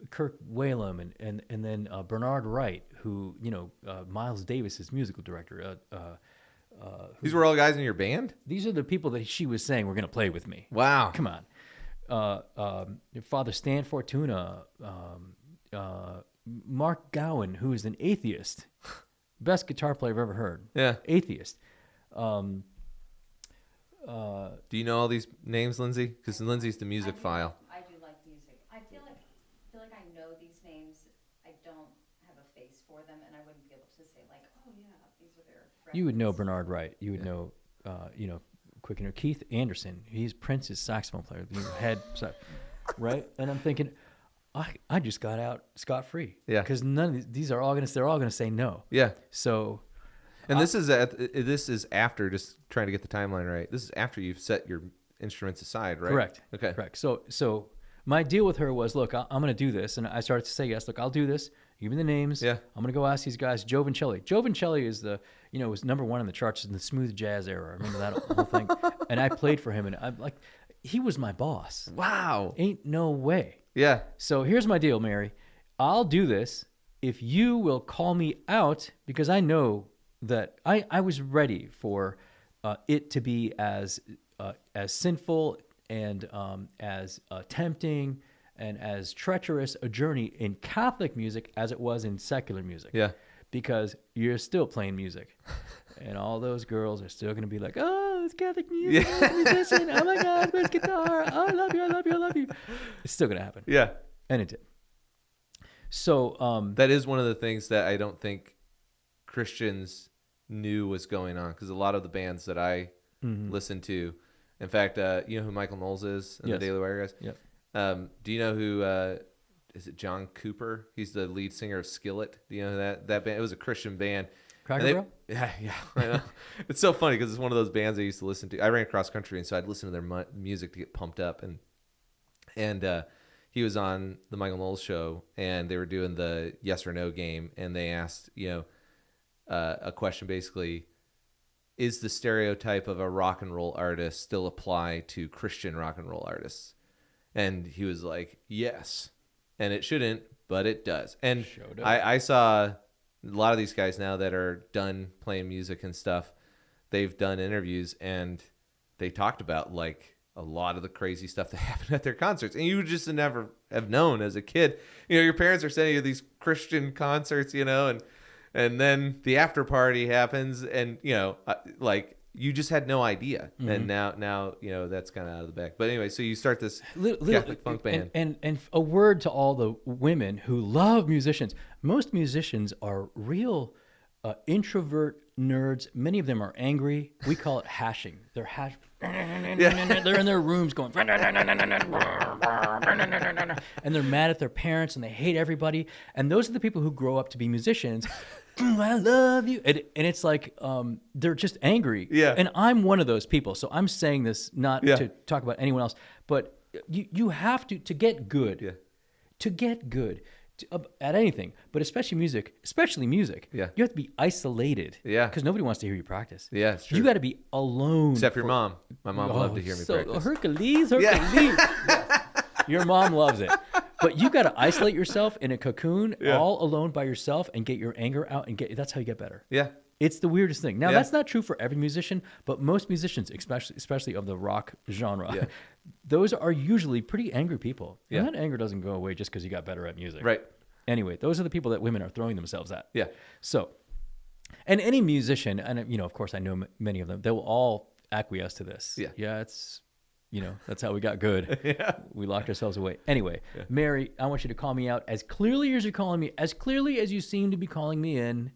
Kirk Whalum and then Bernard Wright, who, Miles Davis's musical director. These were all guys in your band? These are the people that she was saying were going to play with me. Wow. Come on. Father Stan Fortuna, Mark Gowan, who is an atheist, best guitar player I've ever heard. Yeah, atheist. Do you know all these names, Lindsay? Because Lindsay's the music file. I do like music. I feel like I know these names. I don't have a face for them, and I wouldn't be able to say like, oh yeah, these are their friends. You would know Bernard Wright. You would know, quick Keith Anderson. He's Prince's saxophone player. Right? And I'm thinking, I just got out scot-free. Yeah. Because none of these are all they're all gonna say no. Yeah. So. And this is after, just trying to get the timeline right. This is after you've set your instruments aside, right? Correct. Okay. Correct. So my deal with her was, look, I'm going to do this, and I started to say yes. Look, I'll do this. Give me the names. Yeah. I'm going to go ask these guys. Joe Vincelli. Joe Vincelli is was number 1 in the charts in the smooth jazz era. I remember that whole thing. And I played for him, and I'm like, he was my boss. Wow. Ain't no way. Yeah. So here's my deal, Mary. I'll do this if you will call me out, because I know that I was ready for it to be as sinful and as tempting and as treacherous a journey in Catholic music as it was in secular music. Yeah. Because you're still playing music. And all those girls are still going to be like, oh, it's Catholic music. Yeah. I'm a musician. Oh, my God, where's guitar? Oh, I love you, I love you, I love you. It's still going to happen. Yeah. And it did. So that is one of the things that I don't think Christians knew was going on, because a lot of the bands that I listened to, in fact, you know who Michael Knowles is in the Daily Wire guys? Yep. Do you know who is it? John Cooper? He's the lead singer of Skillet. Do you know that band? It was a Christian band. Cracker Barrel? Yeah, I know. It's so funny because it's one of those bands I used to listen to. I ran cross country, and so I'd listen to their music to get pumped up. And he was on the Michael Knowles show, and they were doing the yes or no game, and they asked, a question basically: is the stereotype of a rock and roll artist still apply to Christian rock and roll artists? And he was like, yes. And it shouldn't, but it does. And I saw a lot of these guys now that are done playing music and stuff. They've done interviews, and they talked about like a lot of the crazy stuff that happened at their concerts. And you would just never have known as a kid. Your parents are sending you these Christian concerts, and then the after party happens, and like you just had no idea. Mm-hmm. And now that's kind of out of the bag. But anyway, so you start this Catholic funk band, and a word to all the women who love musicians. Most musicians are real introvert nerds. Many of them are angry. We call it hashing. They're They're in their rooms going, and they're mad at their parents, and they hate everybody. And those are the people who grow up to be musicians. I love you. And it's like they're just angry. Yeah. And I'm one of those people. So I'm saying this not to talk about anyone else, but you have to get good. Yeah. To get good at anything, but especially music. Yeah. You have to be isolated. Yeah. Because nobody wants to hear you practice. Yeah, it's true. You got to be alone. Except your mom. My mom loved to hear me practice. Hercules. Yeah. Your mom loves it. But you got to isolate yourself in a cocoon all alone by yourself and get your anger out that's how you get better. Yeah. It's the weirdest thing. Now, that's not true for every musician, but most musicians, especially of the rock genre, those are usually pretty angry people. And that anger doesn't go away just because you got better at music. Right. Anyway, those are the people that women are throwing themselves at. Yeah. So, and any musician, and of course I know many of them, they will all acquiesce to this. Yeah. Yeah, it's, that's how we got good. We locked ourselves away. Anyway, Mary, I want you to call me out as clearly as you're calling me, as clearly as you seem to be calling me in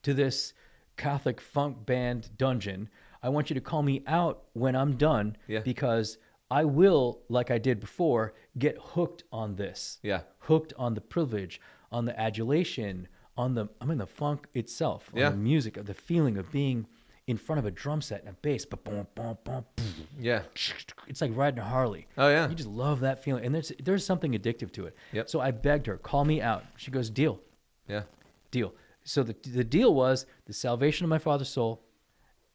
to this Catholic funk band dungeon. I want you to call me out when I'm done because I will, like I did before, get hooked on this. Yeah. Hooked on the privilege, on the adulation, on the funk itself, on the music, of the feeling of being in front of a drum set and a bass. Yeah. It's like riding a Harley. Oh, yeah. You just love that feeling. And there's something addictive to it. Yep. So I begged her, call me out. She goes, deal. Yeah. Deal. So the deal was the salvation of my father's soul,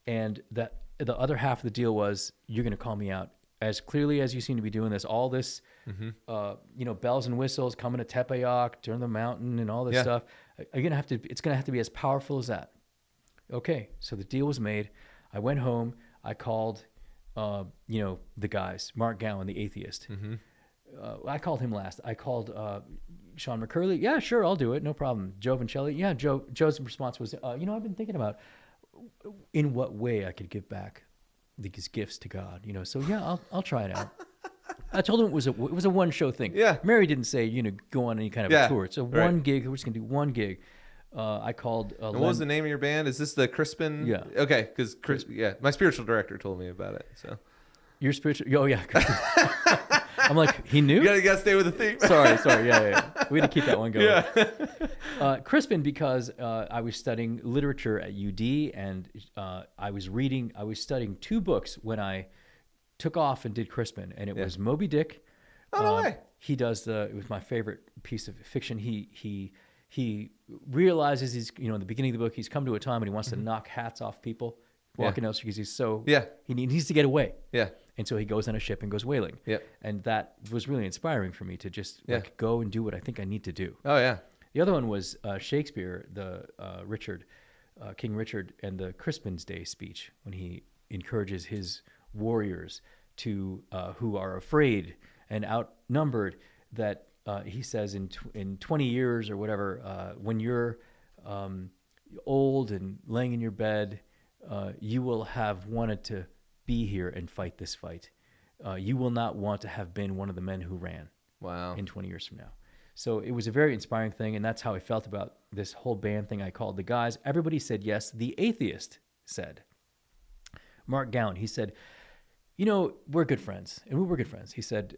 and that the other half of the deal was you're going to call me out as clearly as you seem to be doing this. All this, bells and whistles coming to Tepeyac, turn the mountain, and all this stuff. You're gonna have to. It's gonna have to be as powerful as that. Okay, so the deal was made. I went home. I called, the guys, Mark Gowan, the atheist. I called him last. I called Sean McCurley. Yeah, sure, I'll do it. No problem. Joe Vincelli. Yeah, Joe's response was, I've been thinking about in what way I could give back these gifts to God. So yeah, I'll try it out. I told him it was a one show thing. Yeah. Mary didn't say go on any kind of a tour. It's a one gig. We're just gonna do one gig. I called. And what was the name of your band? Is this the Crispin? Yeah. Okay, because my spiritual director told me about it. So your spiritual. Oh yeah. I'm like, he knew? You gotta stay with the theme. Sorry. Yeah. We had to keep that one going. Yeah. Crispin, because I was studying literature at UD, and I was studying two books when I took off and did Crispin, and it was Moby Dick. Oh, no way. It was my favorite piece of fiction. He realizes he's, in the beginning of the book, he's come to a time when he wants to knock hats off people walking out because he's he needs to get away. Yeah. And so he goes on a ship and goes whaling. Yeah. And that was really inspiring for me to just go and do what I think I need to do. Oh, yeah. The other one was Shakespeare, the King Richard, and the Crispin's Day speech, when he encourages his warriors to who are afraid and outnumbered, that he says in 20 years or whatever, when you're old and laying in your bed, you will have wanted to be here and fight this fight. You will not want to have been one of the men who ran. Wow. In 20 years from now. So it was a very inspiring thing, and that's how I felt about this whole band thing. I called the guys. Everybody said yes. The atheist said, Mark Gowan, he said, we're good friends. And we were good friends. He said,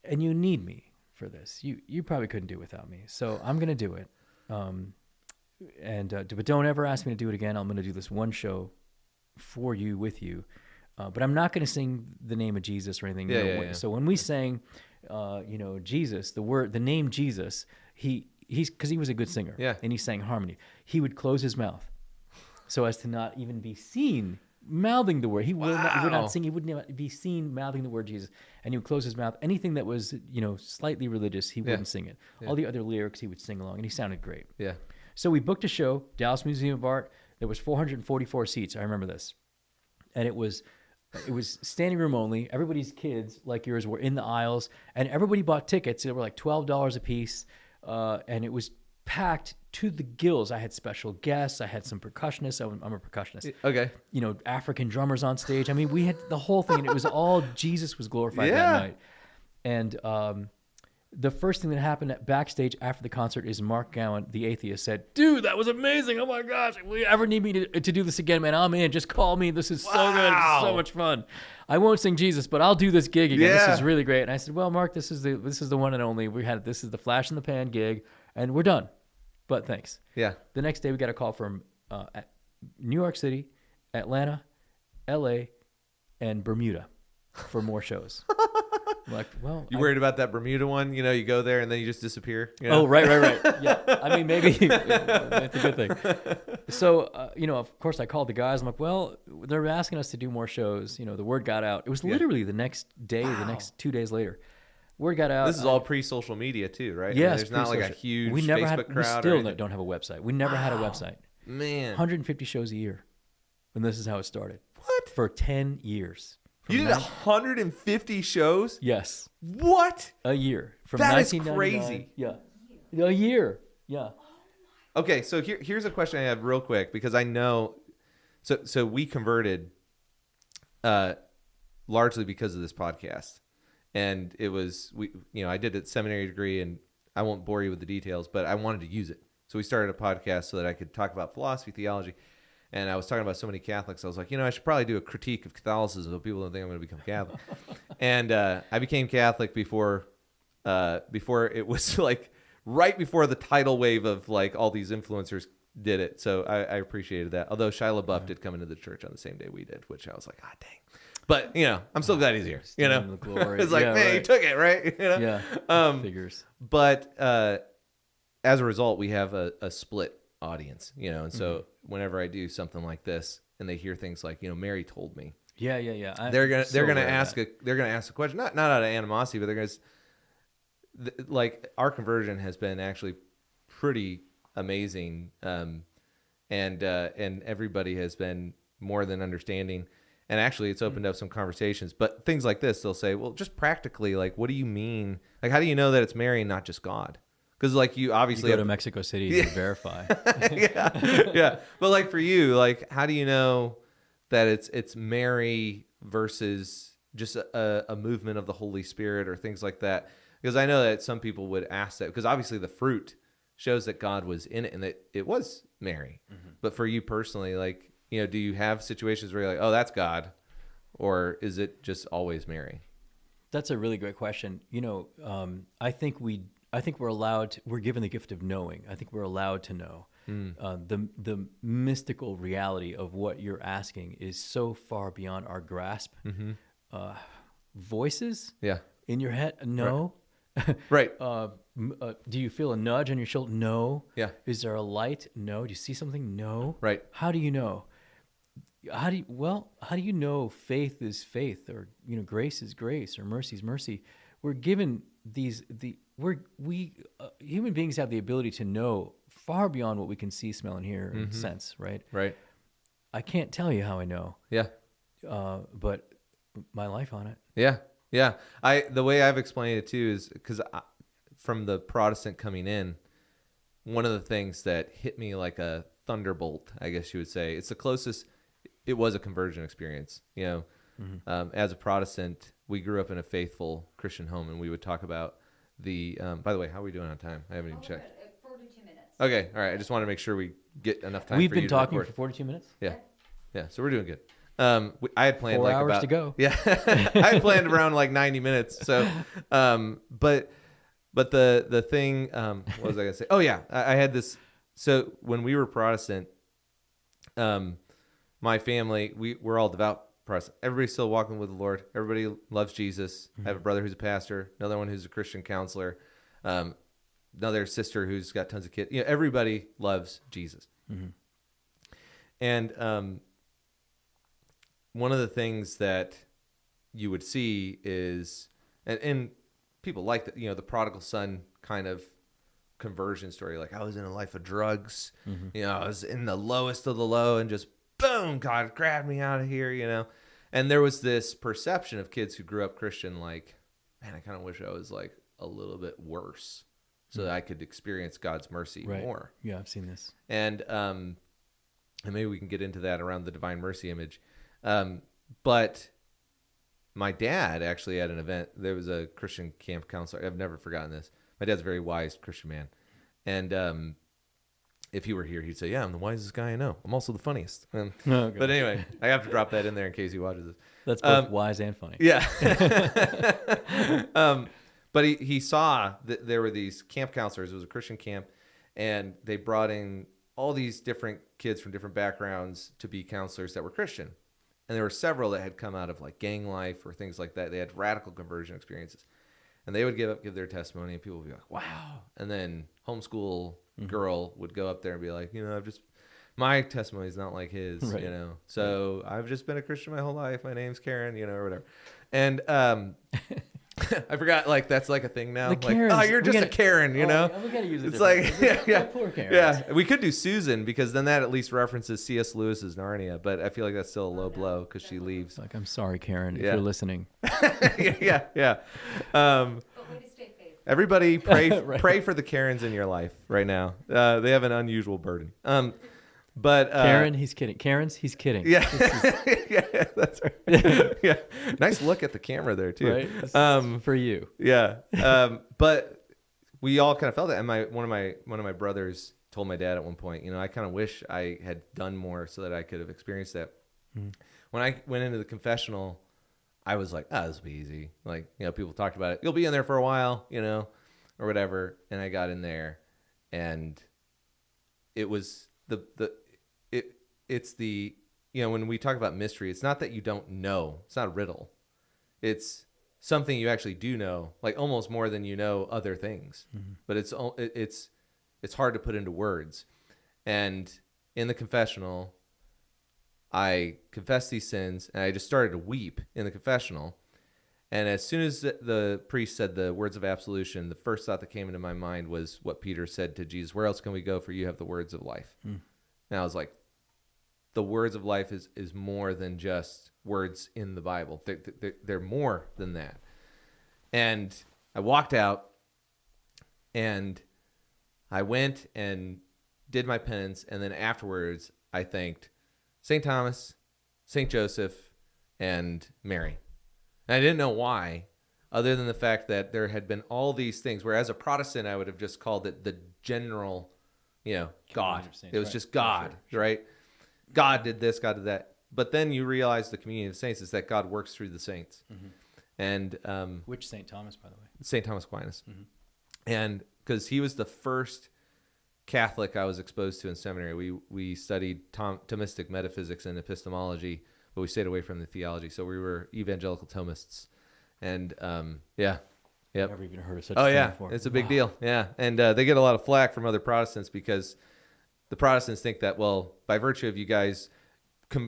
and you need me for this. You probably couldn't do it without me. So I'm going to do it. But don't ever ask me to do it again. I'm going to do this one show for you, with you. But I'm not going to sing the name of Jesus or anything. So when we sang, Jesus, the name Jesus, he's because he was a good singer. Yeah. And he sang harmony. He would close his mouth so as to not even be seen mouthing the word. He would not sing. He wouldn't be seen mouthing the word Jesus. And he would close his mouth. Anything that was, slightly religious, he wouldn't sing it. Yeah. All the other lyrics, he would sing along, and he sounded great. Yeah. So we booked a show, Dallas Museum of Art. There was 444 seats. I remember this. And it was standing room only. Everybody's kids, like yours, were in the aisles, and everybody bought tickets. They were like $12 a piece, and it was packed to the gills. I had special guests. I had some percussionists. I'm a percussionist. Okay. African drummers on stage. I mean, we had the whole thing, and it was all Jesus was glorified that night. And the first thing that happened backstage after the concert is Mark Gowan, the atheist, said, "Dude, that was amazing. Oh my gosh, if you ever need me to do this again, man, I'm in. Just call me. This is so good. It's so much fun. I won't sing Jesus, but I'll do this gig again. This is really great." And I said, "Well, Mark, this is the one and only. This is the flash in the pan gig, and we're done. But thanks." Yeah. The next day we got a call from New York City, Atlanta, LA, and Bermuda for more shows. I'm like, well, you worried about that Bermuda one? You go there and then you just disappear. Oh, right. Yeah, I mean, maybe it's a good thing. So, of course, I called the guys. I'm like, well, they're asking us to do more shows. The word got out. It was literally the next day, the next 2 days later. Word got out. This is all pre-social media too, right? Yes, there's not like a huge we never Facebook had, crowd. We or still anything. don't have a website. We never had a website. Man, 150 shows a year, and this is how it started. What? For 10 years. You did 150 shows? Yes, What? a year. From That is 1999 crazy. Yeah, a year. Yeah. Okay, so here's a question I have real quick because I know. So we converted, largely because of this podcast, and it was I did a seminary degree, and I won't bore you with the details, but I wanted to use it. So we started a podcast so that I could talk about philosophy, theology. And I was talking about so many Catholics. I was like, I should probably do a critique of Catholicism so people don't think I'm going to become Catholic. And I became Catholic before it was like right before the tidal wave of like all these influencers did it. So I appreciated that. Although Shia LaBeouf did come into the church on the same day we did, which I was like, ah, dang. But, I'm so glad he's here. The glory. It's like, Yeah, man, he took it, right? Yeah. Figures. But as a result, we have a split audience, and so whenever I do something like this and they hear things like, Mary told me. Yeah. They're gonna ask a question, not out of animosity, but they're gonna like our conversion has been actually pretty amazing, and everybody has been more than understanding. And actually, it's opened up some conversations. But things like this, they'll say, well, just practically, like, what do you mean? Like, how do you know that it's Mary and not just God? Because, like, you obviously go to Mexico City to verify. yeah. But, like, for you, like, how do you know that it's Mary versus just a movement of the Holy Spirit or things like that? Because I know that some people would ask that. Because, obviously, the fruit shows that God was in it and that it was Mary. Mm-hmm. But for you personally, like, do you have situations where you're like, oh, that's God? Or is it just always Mary? That's a really great question. I think we're given the gift of knowing. I think we're allowed to know. The mystical reality of what you're asking is so far beyond our grasp. Mm-hmm. Voices? Yeah. In your head? No. Right. Do you feel a nudge on your shoulder? No. Yeah. Is there a light? No. Do you see something? No. Right. How do you know? How do you know faith is faith, or grace is grace, or mercy is mercy? We're given we human beings have the ability to know far beyond what we can see, smell, and hear, and sense. Right. Right. I can't tell you how I know. Yeah. But my life on it. Yeah. Yeah. The way I've explained it too is because from the Protestant coming in, one of the things that hit me like a thunderbolt, I guess you would say, it's the closest. It was a conversion experience. As a Protestant, we grew up in a faithful Christian home, and we would talk about the. By the way, how are we doing on time? I haven't even checked. 42 minutes. Okay, all right. I just want to make sure we get enough time. We've for been you to talking record. for 42 minutes. Yeah. So we're doing good. I had planned 4 like hours about, to go. Yeah, I had planned around like 90 minutes. So, but the thing, what was I gonna say? Oh yeah, I had this. So when we were Protestant, my family, we're all devout Protestant. Everybody's still walking with the Lord. Everybody loves Jesus. I have a brother who's a pastor, another one who's a Christian counselor, another sister who's got tons of kids. Everybody loves Jesus. Mm-hmm. And one of the things that you would see is, and people like that, the prodigal son kind of conversion story. Like, I was in a life of drugs, I was in the lowest of the low, and just boom, God grabbed me out of here, And there was this perception of kids who grew up Christian, like, man, I kind of wish I was like a little bit worse so that I could experience God's mercy more. Yeah, I've seen this. And maybe we can get into that around the divine mercy image. But my dad actually at an event, there was a Christian camp counselor. I've never forgotten this. My dad's a very wise Christian man. And if he were here, he'd say, yeah, I'm the wisest guy I know. I'm also the funniest. But anyway, I have to drop that in there in case he watches this. That's both wise and funny. Yeah. But he saw that there were these camp counselors. It was a Christian camp. And they brought in all these different kids from different backgrounds to be counselors that were Christian. And there were several that had come out of like gang life or things like that. They had radical conversion experiences. And they would give their testimony, and people would be like, wow. And then homeschool girl would go up there and be like, my testimony is not like his, So I've just been a Christian my whole life. My name's Karen, or whatever. And I forgot, like, that's like a thing now. The Like, Karens, oh, you're just a Karen, you know? We gotta use it. It's like, yeah. Poor Karens. Yeah, we could do Susan, because then that at least references C.S. Lewis's Narnia, but I feel like that's still a low blow because she leaves. It's like, I'm sorry, Karen, if Yeah. you're listening. yeah. But way to stay faithful. Everybody pray Right. pray for the Karens in your life right now. They have an unusual burden. But Karen, he's kidding. Karens, he's kidding. yeah, yeah, that's right. Yeah, nice look at the camera there too. Right? This is for you. Yeah. But we all kind of felt that. And one of my brothers told my dad at one point, you know, I kind of wish I had done more so that I could have experienced that. Mm-hmm. When I went into the confessional, I was like, this will be easy. Like, you know, people talked about it. You'll be in there for a while, you know, or whatever. And I got in there, and it was it's the, you know, when we talk about mystery, it's not that you don't know. It's not a riddle. It's something you actually do know, like almost more than you know other things. Mm-hmm. But it's hard to put into words. And in the confessional, I confessed these sins, and I just started to weep in the confessional. And as soon as the priest said the words of absolution, the first thought that came into my mind was what Peter said to Jesus, "Where else can we go, for you have the words of life?" And I was like, the words of life is more than just words in the Bible. They're more than that. And I walked out, and I went and did my penance, and then afterwards I thanked St. Thomas, St. Joseph, and Mary. And I didn't know why, other than the fact that there had been all these things, where as a Protestant I would have just called it the general, you know, God. It was just God, right? God did this, God did that. But then you realize the communion of saints is that God works through the saints. Mm-hmm. And which St. Thomas, by the way? St. Thomas Aquinas. Mm-hmm. And because he was the first Catholic I was exposed to in seminary. We studied Thomistic metaphysics and epistemology, but we stayed away from the theology. So we were evangelical Thomists. And yeah. Yep. I've never even heard of such a thing before. It's a big deal. Yeah. And they get a lot of flack from other Protestants because the Protestants think that, well, by virtue of you guys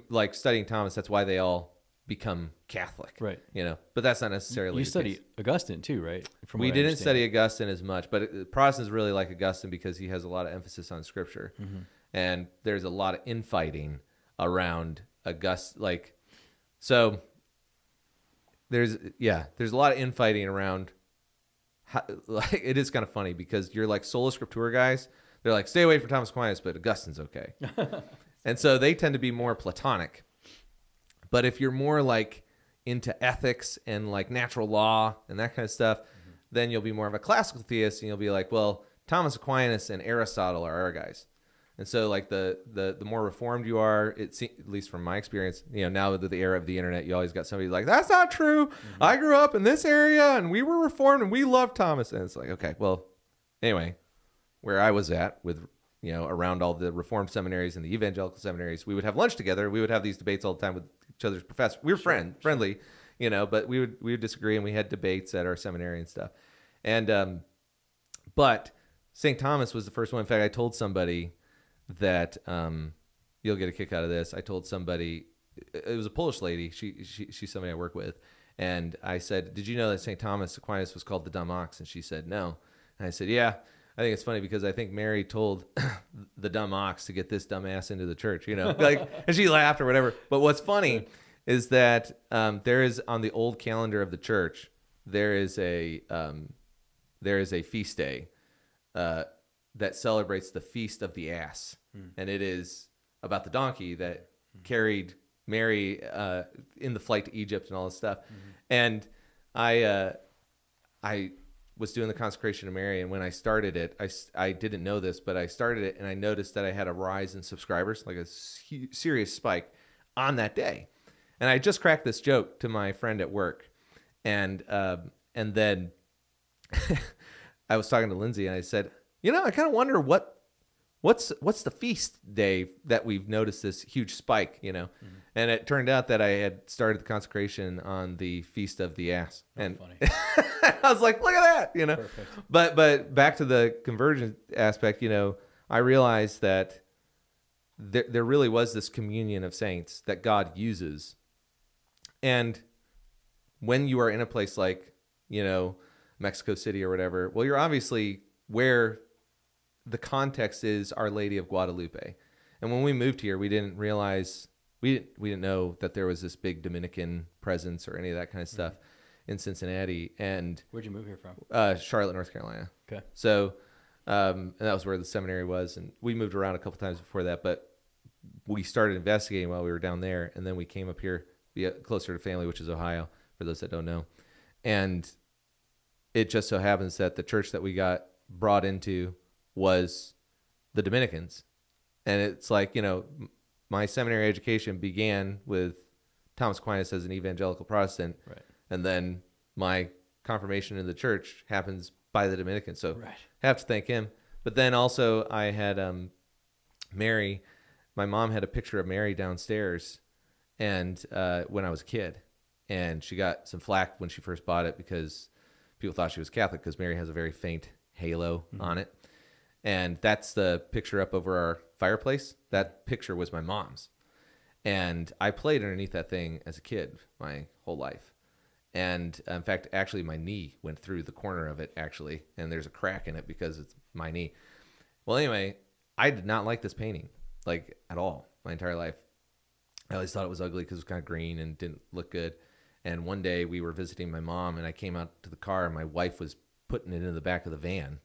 like studying Thomas, that's why they all become Catholic. Right. You know, but that's not necessarily You the study case. Augustine too, right? We didn't study Augustine as much, but Protestants really like Augustine because he has a lot of emphasis on Scripture. Mm-hmm. And there's a lot of infighting around Augustine. Like, so there's a lot of infighting around how, like, it is kind of funny because you're like sola scriptura guys. They're like, stay away from Thomas Aquinas, but Augustine's okay. And so they tend to be more Platonic. But if you're more like into ethics and like natural law and that kind of stuff, mm-hmm. then you'll be more of a classical theist, and you'll be like, well, Thomas Aquinas and Aristotle are our guys. And so like the more reformed you are, at least from my experience, you know, now with the era of the internet, you always got somebody like, that's not true. Mm-hmm. I grew up in this area and we were reformed and we loved Thomas. And it's like, okay, well, anyway, where I was at with, you know, around all the reformed seminaries and the evangelical seminaries, we would have lunch together. We would have these debates all the time with each other's professors. We were friendly, you know, but we would disagree, and we had debates at our seminary and stuff. And but St. Thomas was the first one. In fact, I told somebody that you'll get a kick out of this. I told somebody, it was a Polish lady. She's somebody I work with, and I said, "Did you know that St. Thomas Aquinas was called the dumb ox?" And she said, "No." And I said, "Yeah. I think it's funny because I think Mary told the dumb ox to get this dumbass into the church, you know, like," and she laughed or whatever. But what's funny is that there is, on the old calendar of the church, there is a feast day that celebrates the Feast of the Ass, and it is about the donkey that carried Mary in the flight to Egypt and all this stuff. And I was doing the consecration of Mary, and when I started it, I didn't know this, but I started it, and I noticed that I had a rise in subscribers, like a serious spike on that day. And I just cracked this joke to my friend at work, and then I was talking to Lindsay, and I said, you know, I kind of wonder what's the feast day that we've noticed this huge spike, you know? Mm-hmm. And it turned out that I had started the consecration on the Feast of the Ass. And funny. I was like, look at that, you know? Perfect. But back to the conversion aspect, you know, I realized that there really was this communion of saints that God uses. And when you are in a place like Mexico City or whatever. Well, you're obviously where the context is Our Lady of Guadalupe. And when we moved here, we didn't realize, we didn't know that there was this big Dominican presence or any of that kind of stuff in Cincinnati. And Where'd you move here from? Charlotte, North Carolina. Okay. So, and that was where the seminary was. And we moved around a couple times before that, but we started investigating while we were down there. And then we came up here, closer to family, which is Ohio, for those that don't know. And it just so happens that the church that we got brought into was the Dominicans. And it's like, my seminary education began with Thomas Aquinas as an evangelical Protestant. Right. And then my confirmation in the church happens by the Dominicans. So Right. I have to thank him. But then also I had Mary. My mom had a picture of Mary downstairs and when I was a kid. And she got some flack when she first bought it because people thought she was Catholic because Mary has a very faint halo on it. And that's the picture up over our fireplace. That picture was my mom's. And I played underneath that thing as a kid my whole life. And in fact, actually, my knee went through the corner of it, actually. And there's a crack in it because it's my knee. Well, anyway, I did not like this painting, like at all, my entire life. I always thought it was ugly because it was kind of green and didn't look good. And one day we were visiting my mom, and I came out to the car, and my wife was putting it in the back of the van.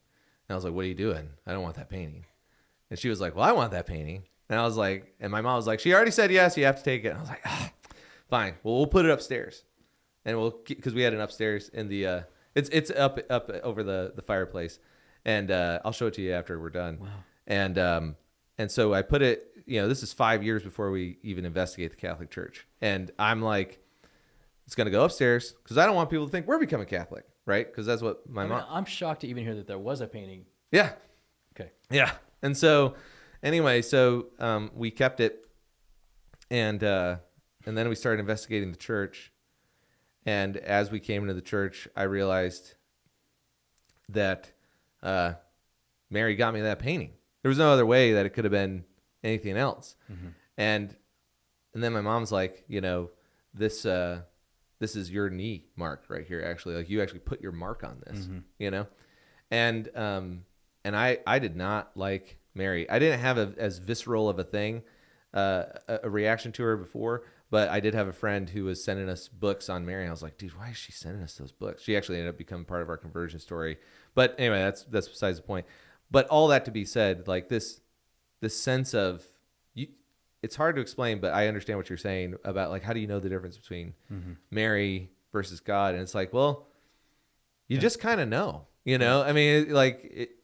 And I was like, what are you doing? I don't want that painting. And she was like, well, I want that painting. And I was like, and my mom was like, she already said yes, you have to take it. And I was like, fine. Well, we'll put it upstairs. And because we had an upstairs in the, it's up over the fireplace. And I'll show it to you after we're done. Wow. And so I put it, this is 5 years before we even investigate the Catholic Church. And I'm like, it's going to go upstairs because I don't want people to think we're becoming Catholic, right? Because that's what my mom. I'm shocked to even hear that there was a painting. Yeah. Okay. Yeah. And so, anyway, we kept it, and then we started investigating the church. And as we came into the church, I realized that Mary got me that painting. There was no other way that it could have been anything else. Mm-hmm. And then my mom's like, this is your knee mark right here, actually. Like, you actually put your mark on this, And I did not like Mary. I didn't have as visceral of a thing, a reaction to her before, but I did have a friend who was sending us books on Mary. And I was like, dude, why is she sending us those books? She actually ended up becoming part of our conversion story. But anyway, that's besides the point. But all that to be said, like this sense of, it's hard to explain, but I understand what you're saying about, like, how do you know the difference between Mary versus God? And it's like, well, you just kind of know, I mean, like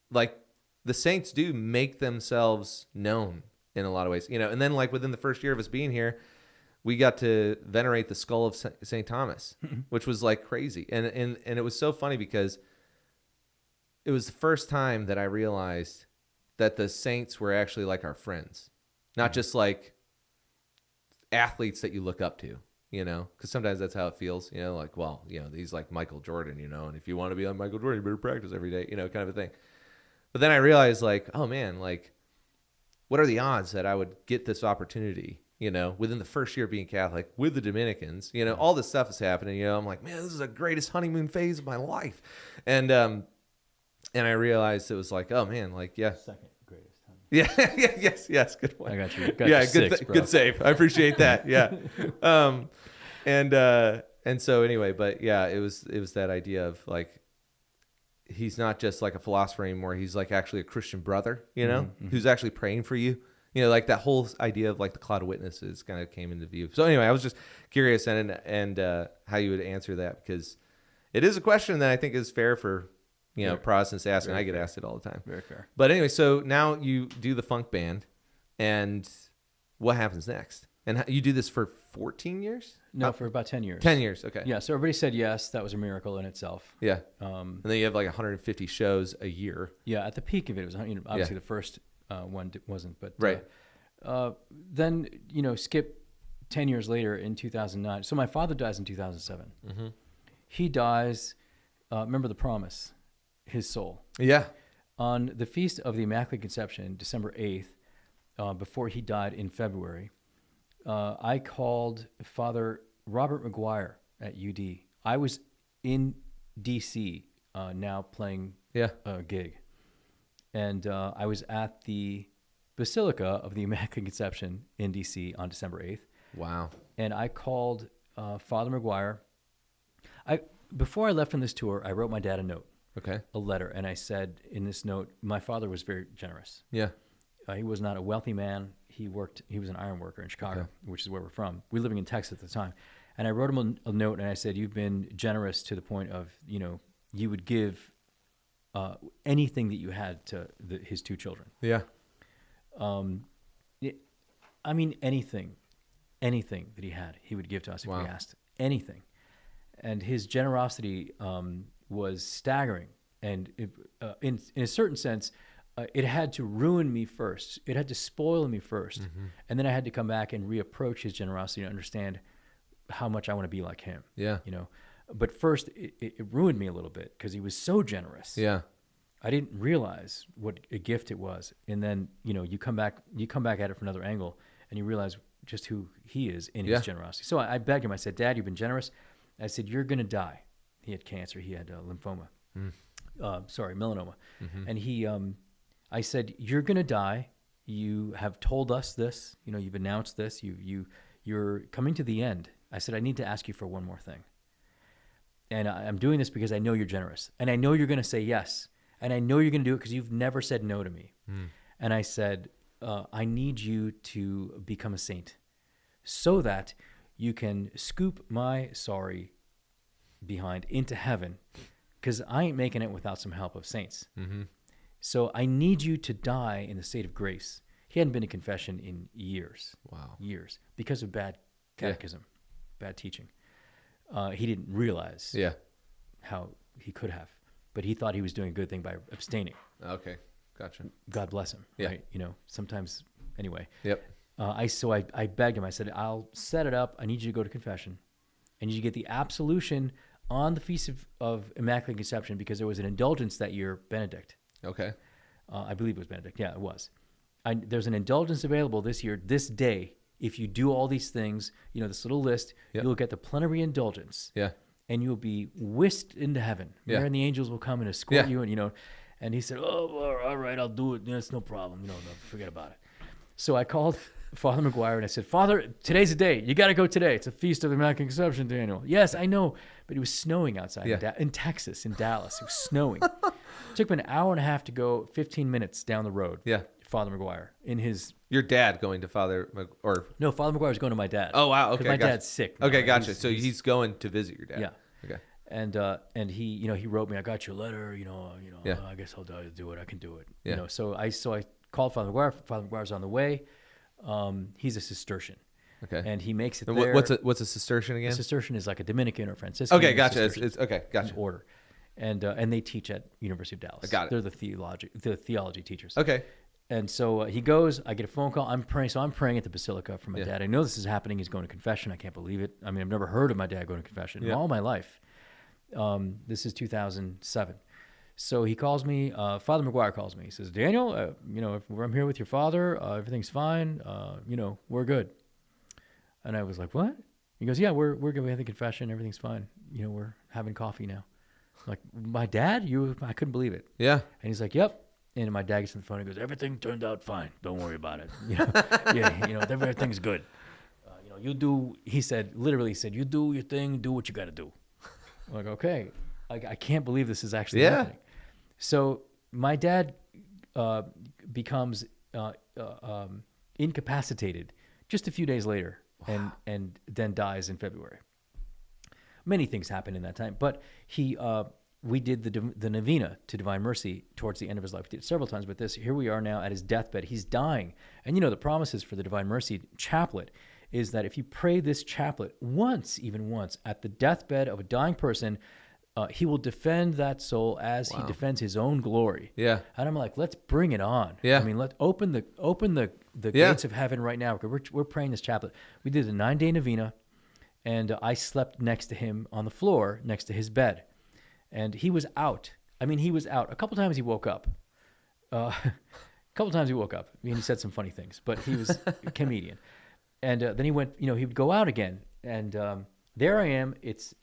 the saints do make themselves known in a lot of ways, and then, like, within the first year of us being here, we got to venerate the skull of St. Thomas, which was like crazy. And it was so funny because it was the first time that I realized that the saints were actually like our friends. Not just like athletes that you look up to, because sometimes that's how it feels, like, well, he's like Michael Jordan, and if you want to be like Michael Jordan, you better practice every day, kind of a thing. But then I realized, like, oh man, like, what are the odds that I would get this opportunity, within the first year of being Catholic with the Dominicans, all this stuff is happening, I'm like, man, this is the greatest honeymoon phase of my life. And I realized it was like, oh man, like, yeah. Second greatest. Yeah. Yes. Good point. I got you. Good save. I appreciate that. Yeah. And so anyway, but yeah, it was that idea of, like, he's not just like a philosopher anymore. He's like actually a Christian brother, who's actually praying for you. Like that whole idea of like the cloud of witnesses kind of came into view. So anyway, I was just curious and how you would answer that, because it is a question that I think is fair for Protestants to ask, and I get asked it all the time. Very fair. But anyway, so now you do the funk band, and what happens next? And you do this for 14 years? No, for about 10 years. 10 years, okay. Yeah, so everybody said yes. That was a miracle in itself. Yeah. And then you have like 150 shows a year. Yeah, at the peak of it, it was obviously the first one wasn't, but right. Then skip 10 years later in 2009. So my father dies in 2007. Mm-hmm. He dies. Remember the promise. His soul. Yeah. On the Feast of the Immaculate Conception, December 8th, before he died in February, I called Father Robert McGuire at UD. I was in DC now playing a gig. And I was at the Basilica of the Immaculate Conception in DC on December 8th. Wow. And I called Father McGuire. Before I left on this tour, I wrote my dad a note. Okay. A letter. And I said in this note, my father was very generous. Yeah. He was not a wealthy man. He was an iron worker in Chicago, which is where we're from. We were living in Texas at the time. And I wrote him a note, and I said, you've been generous to the point of, you would give anything that you had to his two children. Yeah. Anything that he had, he would give to us if we asked. Anything. And his generosity was staggering. And in a certain sense, it had to ruin me first. It had to spoil me first. Mm-hmm. And then I had to come back and reapproach his generosity and understand how much I want to be like him. Yeah. But first, it ruined me a little bit because he was so generous. Yeah. I didn't realize what a gift it was. And then, you come back at it from another angle, and you realize just who he is in his generosity. So I begged him. I said, Dad, you've been generous. I said, you're going to die. He had cancer. He had lymphoma. Melanoma. Mm-hmm. And I said, you're going to die. You have told us this. You've announced this. You're coming to the end. I said, I need to ask you for one more thing. And I'm doing this because I know you're generous. And I know you're going to say yes. And I know you're going to do it because you've never said no to me. Mm. And I said, I need you to become a saint so that you can scoop my sorry behind into heaven, because I ain't making it without some help of saints. Mm-hmm. So I need you to die in the state of grace. He hadn't been to confession in years. Wow. Years. Because of bad catechism, bad teaching. He didn't realize how he could have. But he thought he was doing a good thing by abstaining. Okay, gotcha. God bless him. Yeah. Right? Sometimes, anyway. Yep. I begged him. I said, I'll set it up. I need you to go to confession. I need you to get the absolution on the Feast of Immaculate Conception, because there was an indulgence that year, Benedict. Okay. I believe it was Benedict. Yeah, it was. There's an indulgence available this year, this day. If you do all these things, this little list, you'll get the plenary indulgence. Yeah. And you'll be whisked into heaven. Mary and the angels will come and escort you. And he said, oh, all right, I'll do it. It's no problem. No, forget about it. So I called Father McGuire and I said, Father, today's the day. You got to go today. It's a Feast of the Immaculate Conception, Daniel. Yes, I know. But it was snowing outside in Texas, in Dallas. It was snowing. It took me an hour and a half to go 15 minutes down the road. Yeah. Father McGuire in his... Your dad going to Father... No, Father McGuire was going to my dad. Oh, wow. Okay, my dad's sick. Now, okay, gotcha. So he's going to visit your dad. Yeah. Okay. And he, he wrote me, I got your letter, I guess I'll do it. I can do it. Yeah. So I called Father McGuire. Father McGuire's on the way. He's a Cistercian. Okay. And he makes it there. What's a Cistercian again? A Cistercian is like a Dominican or Franciscan. Okay, gotcha. It's okay, gotcha. Order. And they teach at University of Dallas. I got it. They're the theology teachers. Okay. And so he goes, I get a phone call. I'm praying at the Basilica for my dad. I know this is happening. He's going to confession. I can't believe it. I mean, I've never heard of my dad going to confession in all my life. This is 2007. So he calls me, Father McGuire calls me. He says, Daniel, if I'm here with your father, everything's fine. We're good. And I was like, what? He goes, yeah, we're good. We have the confession. Everything's fine. We're having coffee now. I'm like, my dad? I couldn't believe it. Yeah. And he's like, yep. And my dad gets on the phone and goes, everything turned out fine. Don't worry about it. Everything's good. You do, he said, you do your thing, do what you got to do. I'm like, okay. I can't believe this is actually happening. So my dad becomes incapacitated just a few days later. Wow. And then dies in February. Many things happened in that time. But we did the novena to Divine Mercy towards the end of his life. We did it several times, but here we are now at his deathbed. He's dying. And the promises for the Divine Mercy chaplet is that if you pray this chaplet even once, at the deathbed of a dying person, he will defend that soul as he defends his own glory. Yeah. And I'm like, let's bring it on. Yeah. I mean, let's open the gates of heaven right now. We're praying this chaplet. We did a 9-day novena, and I slept next to him on the floor next to his bed. And he was out. I mean, he was out. A couple times he woke up. I mean, he said some funny things, but he was a comedian. And then he went, he would go out again. And there I am. It's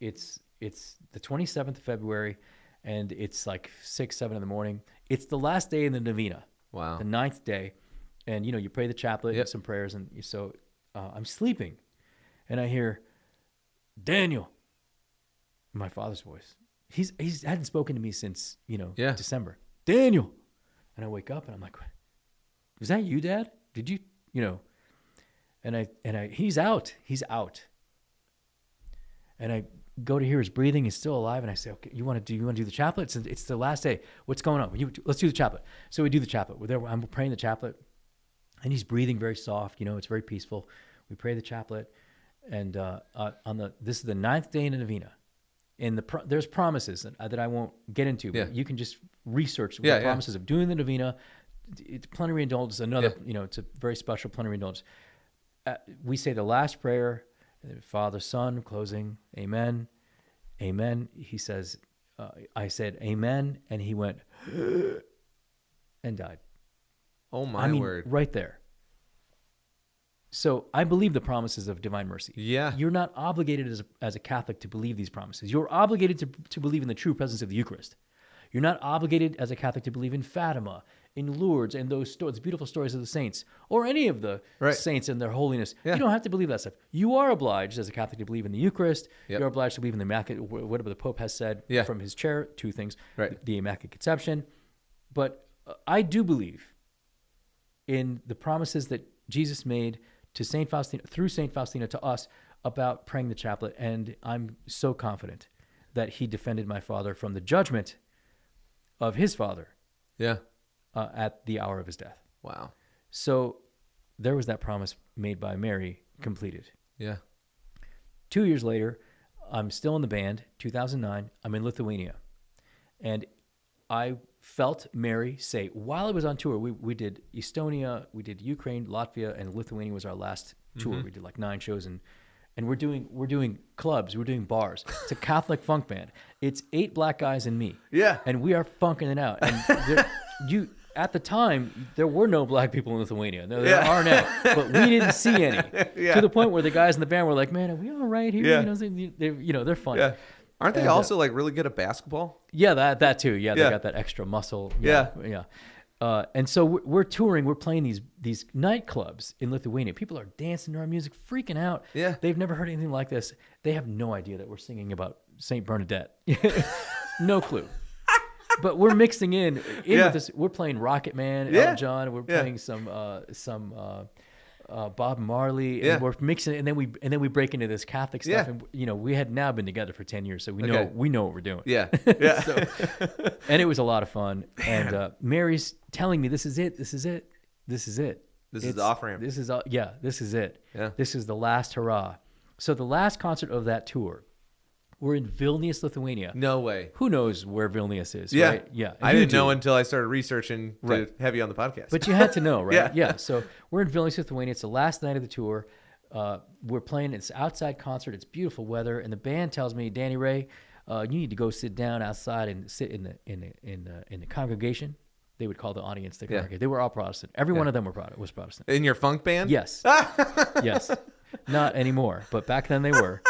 it's the 27th of February, and it's like 6, 7 in the morning. It's the last day in the novena. Wow. The 9th day. And, you pray the chaplet Yep. and some prayers. And so I'm sleeping, and I hear, Daniel, my father's voice. He's hadn't spoken to me since, December. Daniel. And I wake up, and I'm like, was that you, Dad? Did you, and he's out. He's out. And I go to hear his breathing. He's still alive. And I say, okay, you want to do the chaplet? It's the last day. What's going on? Let's do the chaplet. So we do the chaplet. We're there. I'm praying the chaplet, and he's breathing very soft. It's very peaceful. We pray the chaplet, and this is the 9th day in the novena. And there's promises that I won't get into, but you can just research the promises of doing the novena. It's plenary indulgence. It's a very special plenary indulgence. We say the last prayer. Father, Son, closing, amen, amen. He says, I said, amen, and he went, and died. Oh, my word. Right there. So I believe the promises of divine mercy. Yeah. You're not obligated as a Catholic to believe these promises. You're obligated to believe in the true presence of the Eucharist. You're not obligated as a Catholic to believe in Fatima, in Lourdes, and those beautiful stories of the saints, or any of the saints and their holiness. Yeah. You don't have to believe that stuff. You are obliged as a Catholic to believe in the Eucharist. Yep. You're obliged to believe in the Immaculate, whatever the Pope has said from his chair, 2 things, the Immaculate Conception. But I do believe in the promises that Jesus made to Saint Faustina, through Saint Faustina to us, about praying the chaplet, and I'm so confident that he defended my father from the judgment of his father. Yeah. At the hour of his death. Wow. So there was that promise made by Mary completed. Yeah. 2 years later, I'm still in the band, 2009, I'm in Lithuania. And I felt Mary say, while I was on tour, we did Estonia, we did Ukraine, Latvia, and Lithuania was our last tour. We did like 9 shows, and we're doing clubs, we're doing bars. It's a Catholic funk band. It's 8 black guys and me. Yeah. And we are funking it out. And at the time, there were no black people in Lithuania. There are now, but we didn't see any. To the point where the guys in the band were like, "Man, are we all right here?" Yeah. They're fun. Yeah. Aren't they also like really good at basketball? Yeah, that too. Yeah, they got that extra muscle. Yeah. And so we're touring. We're playing these nightclubs in Lithuania. People are dancing to our music, freaking out. Yeah. They've never heard anything like this. They have no idea that we're singing about Saint Bernadette. No clue. But we're mixing in with this. We're playing Rocket Man, Elton John. We're playing some Bob Marley, and we're mixing it, and then we break into this Catholic stuff. And we had now been together for 10 years, so we know what we're doing. Yeah. And it was a lot of fun. And Mary's telling me, this is it. This is the off ramp. This is it. Yeah. This is the last hurrah. So the last concert of that tour, we're in Vilnius, Lithuania. No way. Who knows where Vilnius is, yeah. right? Yeah. I didn't know until I started researching to have you on the podcast. But you had to know, right? Yeah. So we're in Vilnius, Lithuania. It's the last night of the tour. We're playing. It's outside concert. It's beautiful weather. And the band tells me, Danny Ray, you need to go sit down outside and sit in the congregation. They would call the audience the congregation. They were all Protestant. Every one of them was Protestant. In your funk band? Yes. Yes. Not anymore, but back then they were.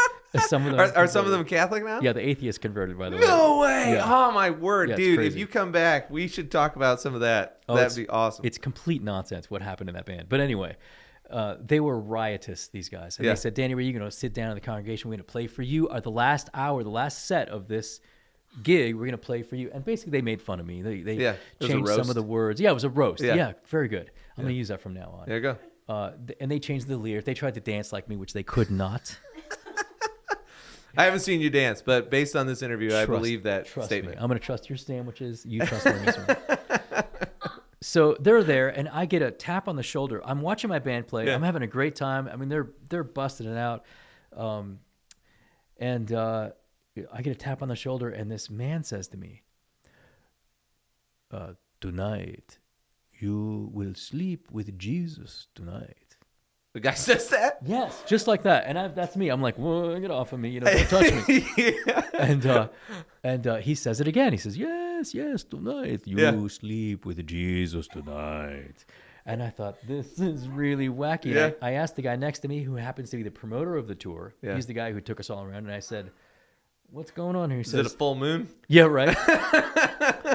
Some of them are some of them Catholic now? Yeah, the atheists converted, by the way. No way! Yeah. Oh my word, dude! Crazy. If you come back, we should talk about some of that. That'd be awesome. It's complete nonsense what happened in that band. But anyway, they were riotous, these guys. And they said, Danny, Ray, you're going to sit down in the congregation. We're going to play for you. The last hour, the last set of this gig, we're going to play for you. And basically, they made fun of me. They changed some of the words. Yeah, it was a roast. Yeah, very good. I'm going to use that from now on. There you go. And they changed the lyrics. They tried to dance like me, which they could not. I haven't seen you dance, but based on this interview, I believe that statement. Me. I'm going to trust your sandwiches. You trust me. So they're there, and I get a tap on the shoulder. I'm watching my band play. I'm having a great time. I mean, they're busting it out. And I get a tap on the shoulder, and this man says to me, tonight, you will sleep with Jesus tonight. The guy says that? Yes, just like that. And that's me. I'm like, whoa, get off of me. Don't touch me. And he says it again. He says, yes, tonight. You sleep with Jesus tonight. And I thought, this is really wacky. Yeah. I asked the guy next to me, who happens to be the promoter of the tour. Yeah. He's the guy who took us all around. And I said, what's going on here? He Is it a says, full moon? yeah, right.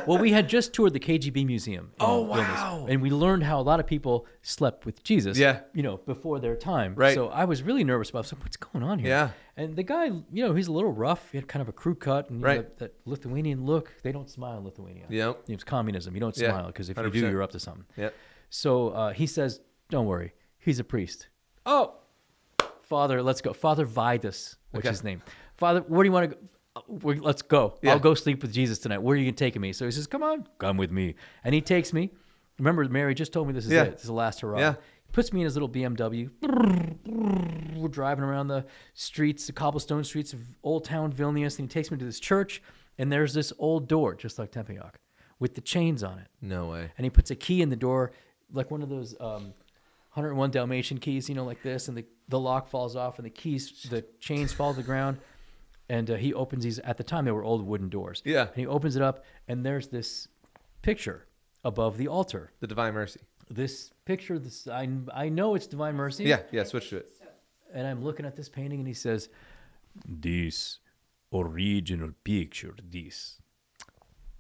Well, we had just toured the KGB museum. In Oh, Vilnius, wow. and we learned how a lot of people slept with Jesus. Yeah. Before their time. Right. So I was really nervous about what's going on here. Yeah. And the guy, he's a little rough. He had kind of a crew cut and Right. that Lithuanian look. They don't smile in Lithuania. Yep. It's communism. You don't Yeah. smile because if you 100%. do, you're up to something. Yep. So he says, "Don't worry, he's a priest." Oh, Father, let's go. Father Vidas, which Okay. is his name. Father, where do you want to go? Let's go. Yeah. I'll go sleep with Jesus tonight. Where are you taking me? So he says, "Come on, come with me." And he takes me. Remember, Mary just told me this is Yeah. it. This is the last hurrah. Yeah. He puts me in his little BMW. We're driving around the streets, the cobblestone streets of Old Town Vilnius, and he takes me to this church. And there's this old door, just like Tempeok, with the chains on it. No way. And he puts a key in the door, like one of those 101 Dalmatian keys, like this, and the lock falls off, and the chains fall to the ground. And he opens these. At the time, they were old wooden doors. Yeah. And he opens it up, and there's this picture above the altar. The Divine Mercy. This picture, I know it's Divine Mercy. Yeah. Switch to it. And I'm looking at this painting, and he says, "This original picture, this."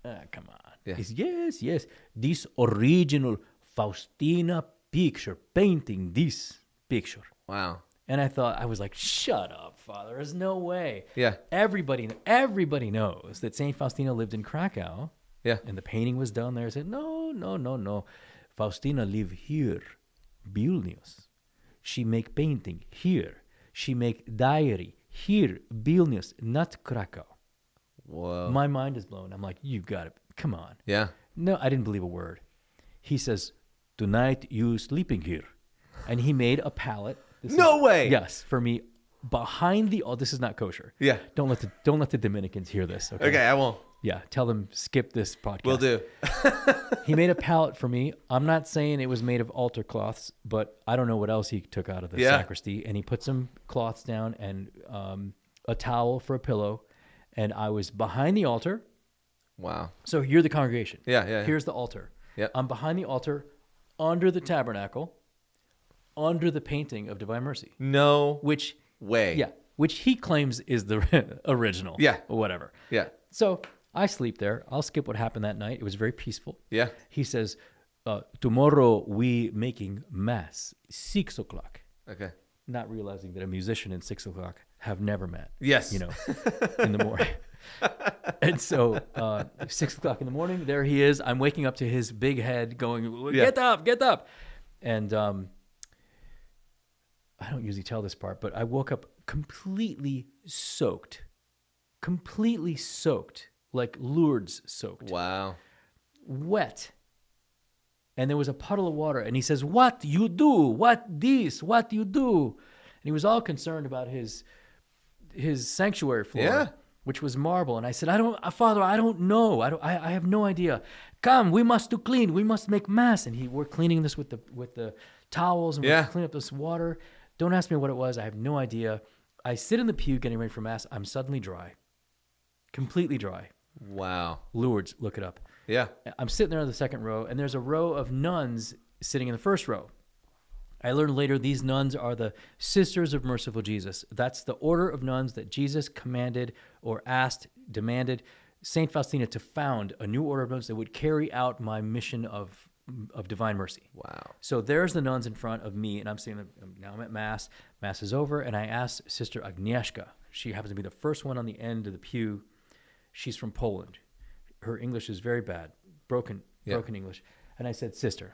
Come on. Yeah. He says, yes. This original Faustina picture, painting this picture. Wow. And I was like, shut up, Father. There's no way. Yeah. Everybody knows that St. Faustina lived in Krakow. Yeah. And the painting was done there. I said, no. Faustina lived here, Vilnius. She make painting here. She make diary here, Vilnius, not Krakow. Whoa. My mind is blown. I'm like, you got it. Come on. Yeah. No, I didn't believe a word. He says, tonight you sleeping here. And he made a pallet. No way. Yes, for me behind the. Oh, this is not kosher. Yeah. Don't let the Dominicans hear this. Okay, I won't. Yeah, tell them skip this podcast. Will do. He made a pallet for me. I'm not saying it was made of altar cloths, but I don't know what else he took out of the sacristy. And he put some cloths down and a towel for a pillow. And I was behind the altar. Wow. So you're the congregation. Yeah. Here's the altar. Yep. I'm behind the altar, under the tabernacle, under the painting of Divine Mercy. No Which way. Yeah, which he claims is the original. Yeah. Or whatever. Yeah. So I sleep there. I'll skip what happened that night. It was very peaceful. Yeah. He says, tomorrow we making mass, 6 o'clock. Okay. Not realizing that a musician and 6 o'clock have never met. Yes. In the morning. And so 6 o'clock in the morning, there he is. I'm waking up to his big head going, get up. And I don't usually tell this part, but I woke up completely soaked, like Lourdes soaked, Wow. wet. And there was a puddle of water. And he says, what you do? What you do? And he was all concerned about his sanctuary floor, which was marble. And I said, Father, I don't know. I have no idea. Come, we must do clean. We must make mass. And we're cleaning this with the towels and we're cleaning up this water. Don't ask me what it was. I have no idea. I sit in the pew getting ready for mass. I'm suddenly dry, completely dry. Wow. Lourdes, look it up. Yeah. I'm sitting there in the second row, and there's a row of nuns sitting in the first row. I learned later these nuns are the Sisters of Merciful Jesus. That's the order of nuns that Jesus commanded or demanded St. Faustina to found a new order of nuns that would carry out my mission of Divine Mercy. Wow. So there's the nuns in front of me, and I'm saying, now I'm at Mass. Mass is over, and I asked Sister Agnieszka. She happens to be the first one on the end of the pew. She's from Poland. Her English is very bad, broken English. And I said, Sister,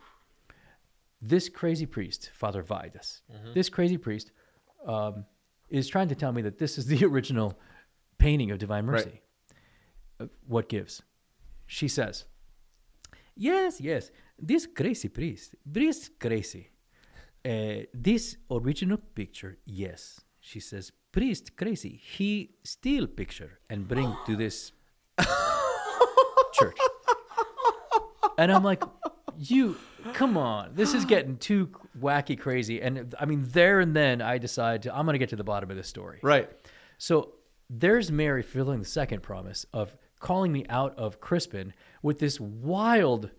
this crazy priest, Father Vidas, this crazy priest is trying to tell me that this is the original painting of Divine Mercy. Right. What gives? She says, yes, this crazy priest crazy. This original picture, yes. She says, priest crazy. He steal picture and bring to this church. And I'm like, come on. This is getting too wacky crazy. And I mean, there and then I decide I'm going to get to the bottom of this story. Right. So there's Mary fulfilling the second promise of calling me out of Crispin with this wild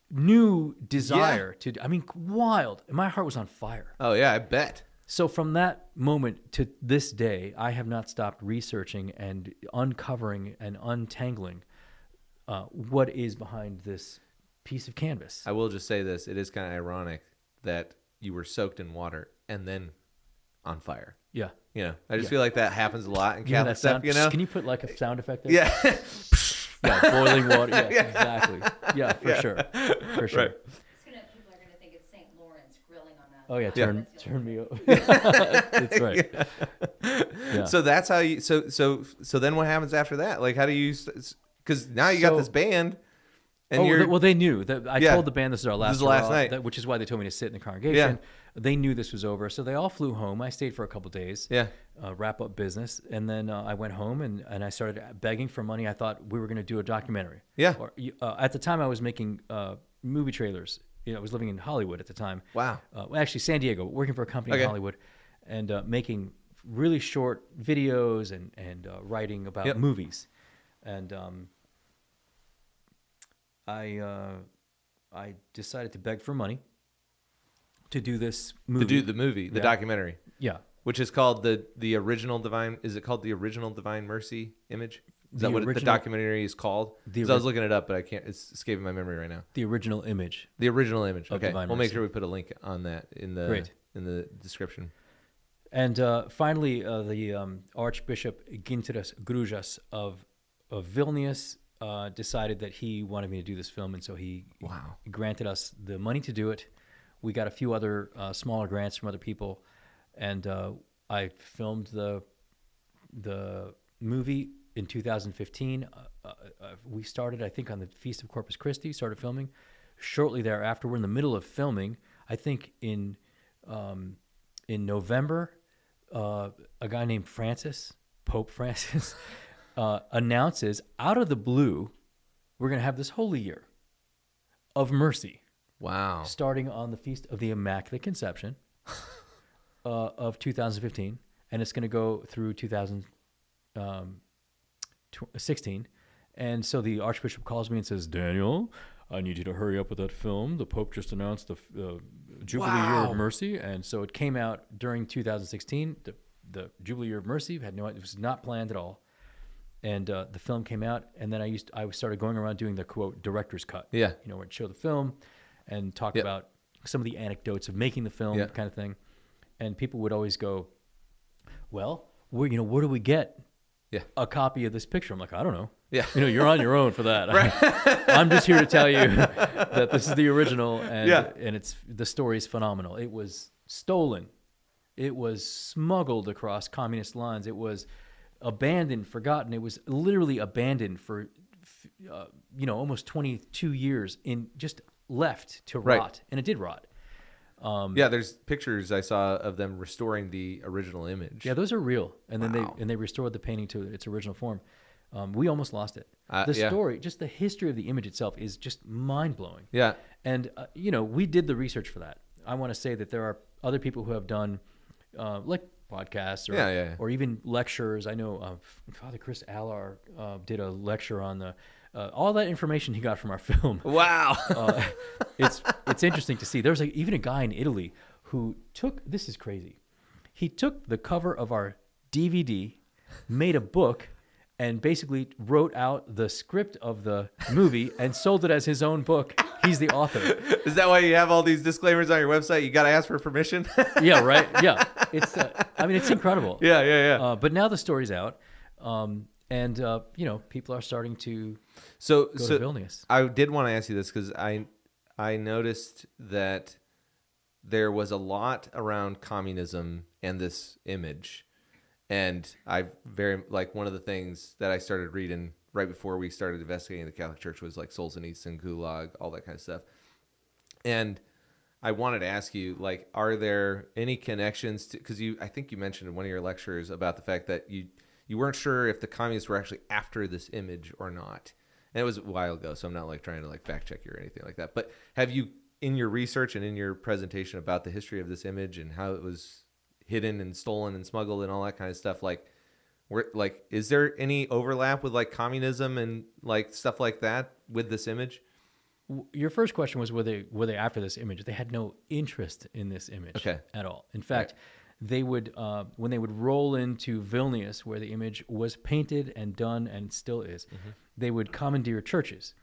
new desire to, wild. And my heart was on fire. Oh, yeah, I bet. So from that moment to this day, I have not stopped researching and uncovering and untangling what is behind this piece of canvas. I will just say this. It is kind of ironic that you were soaked in water and then on fire. Yeah. You know, I just feel like that happens a lot in You know Catholic that stuff, sound? you know? Can you put like a sound effect there? Yeah. Yeah, boiling water. Yeah, exactly. Yeah, for sure. For sure. Right. People are gonna think it's St. Lawrence grilling on that. Oh yeah, fire. turn me over. That's right. Yeah. So that's how you, so then what happens after that? Like, how do you, because now you got So- this band and well, they knew that I Yeah. told the band this is our last. This is the last hurrah, night. which is why they told me to sit in the congregation. They knew this was over, so they all flew home. I stayed for a couple days, Yeah. wrap up business, and then I went home and I started begging for money. I thought we were going to do a documentary. Yeah. Or, at the time, I was making movie trailers. I was living in Hollywood at the time. Wow. Well, actually, San Diego, working for a company Okay. in Hollywood, and making really short videos and writing about Yep. movies. And I decided to beg for money to do this movie. To do the movie, the Yeah. documentary, Yeah. which is called the original divine. Is it called the original Divine Mercy image? Is that what the original- documentary is called? The 'Cause I was looking it up, but I can't. It's escaping my memory right now. The original image. The original image. Of Okay, Divine we'll make Mercy. sure we put a link on that in the Great. description. And finally, the Archbishop Gintaras Gružas of Vilnius decided that he wanted me to do this film, and so he Wow. granted us the money to do it. We got a few other smaller grants from other people, and I filmed the movie in 2015. We started, I think, on the Feast of Corpus Christi, started filming. Shortly thereafter, we're in the middle of filming. I think in November, a guy named Pope Francis, announces out of the blue, we're going to have this holy year of mercy, Wow. starting on the Feast of the Immaculate Conception of 2015, and it's going to go through 2016. And so the Archbishop calls me and says, "Daniel, I need you to hurry up with that film. The Pope just announced the Jubilee Year Wow. of Mercy." And so it came out during 2016. The Jubilee Year of Mercy it was not planned at all. And the film came out, and then I started going around doing the quote director's cut. Yeah. Where I'd show the film and talk Yep. about some of the anecdotes of making the film, Yeah. kind of thing. And people would always go, "Well, where do we get Yeah. a copy of this picture?" I'm like, "I don't know. Yeah. You're on your own for that. I'm just here to tell you that this is the original, and Yeah. the story is phenomenal. It was stolen. It was smuggled across communist lines. It was abandoned, forgotten. It was literally abandoned for, almost 22 years just left to Right. rot, and it did rot. Yeah, there's pictures I saw of them restoring the original image. Yeah, those are real, and then Wow. they restored the painting to its original form. We almost lost it. The Yeah. story, just the history of the image itself, is just mind blowing. Yeah. And we did the research for that. I want to say that there are other people who have done like podcasts or even lectures. I know Father Chris Allar did a lecture on all that information he got from our film. Wow. It's interesting to see. There's even a guy in Italy who this is crazy. He took the cover of our DVD, made a book, and basically wrote out the script of the movie and sold it as his own book. He's the author. Is that why you have all these disclaimers on your website? You got to ask for permission? Yeah, right. Yeah, it's incredible. Yeah. But now the story's out, and people are starting to So go to Vilnius. I did want to ask you this because I noticed that there was a lot around communism and this image, and one of the things that I started reading right before we started investigating the Catholic Church was like Solzhenitsyn, Gulag, all that kind of stuff. And I wanted to ask you, like, are there any connections to, because I think you mentioned in one of your lectures about the fact that you weren't sure if the communists were actually after this image or not. And it was a while ago, so I'm not like trying to like fact check you or anything like that. But have you, in your research and in your presentation about the history of this image and how it was hidden and stolen and smuggled and all that kind of stuff, is there any overlap with like communism and like stuff like that with this image? Your first question was were they after this image? They had no interest in this image Okay. at all. In fact, they would, when they would roll into Vilnius, where the image was painted and done and still is, they would commandeer churches.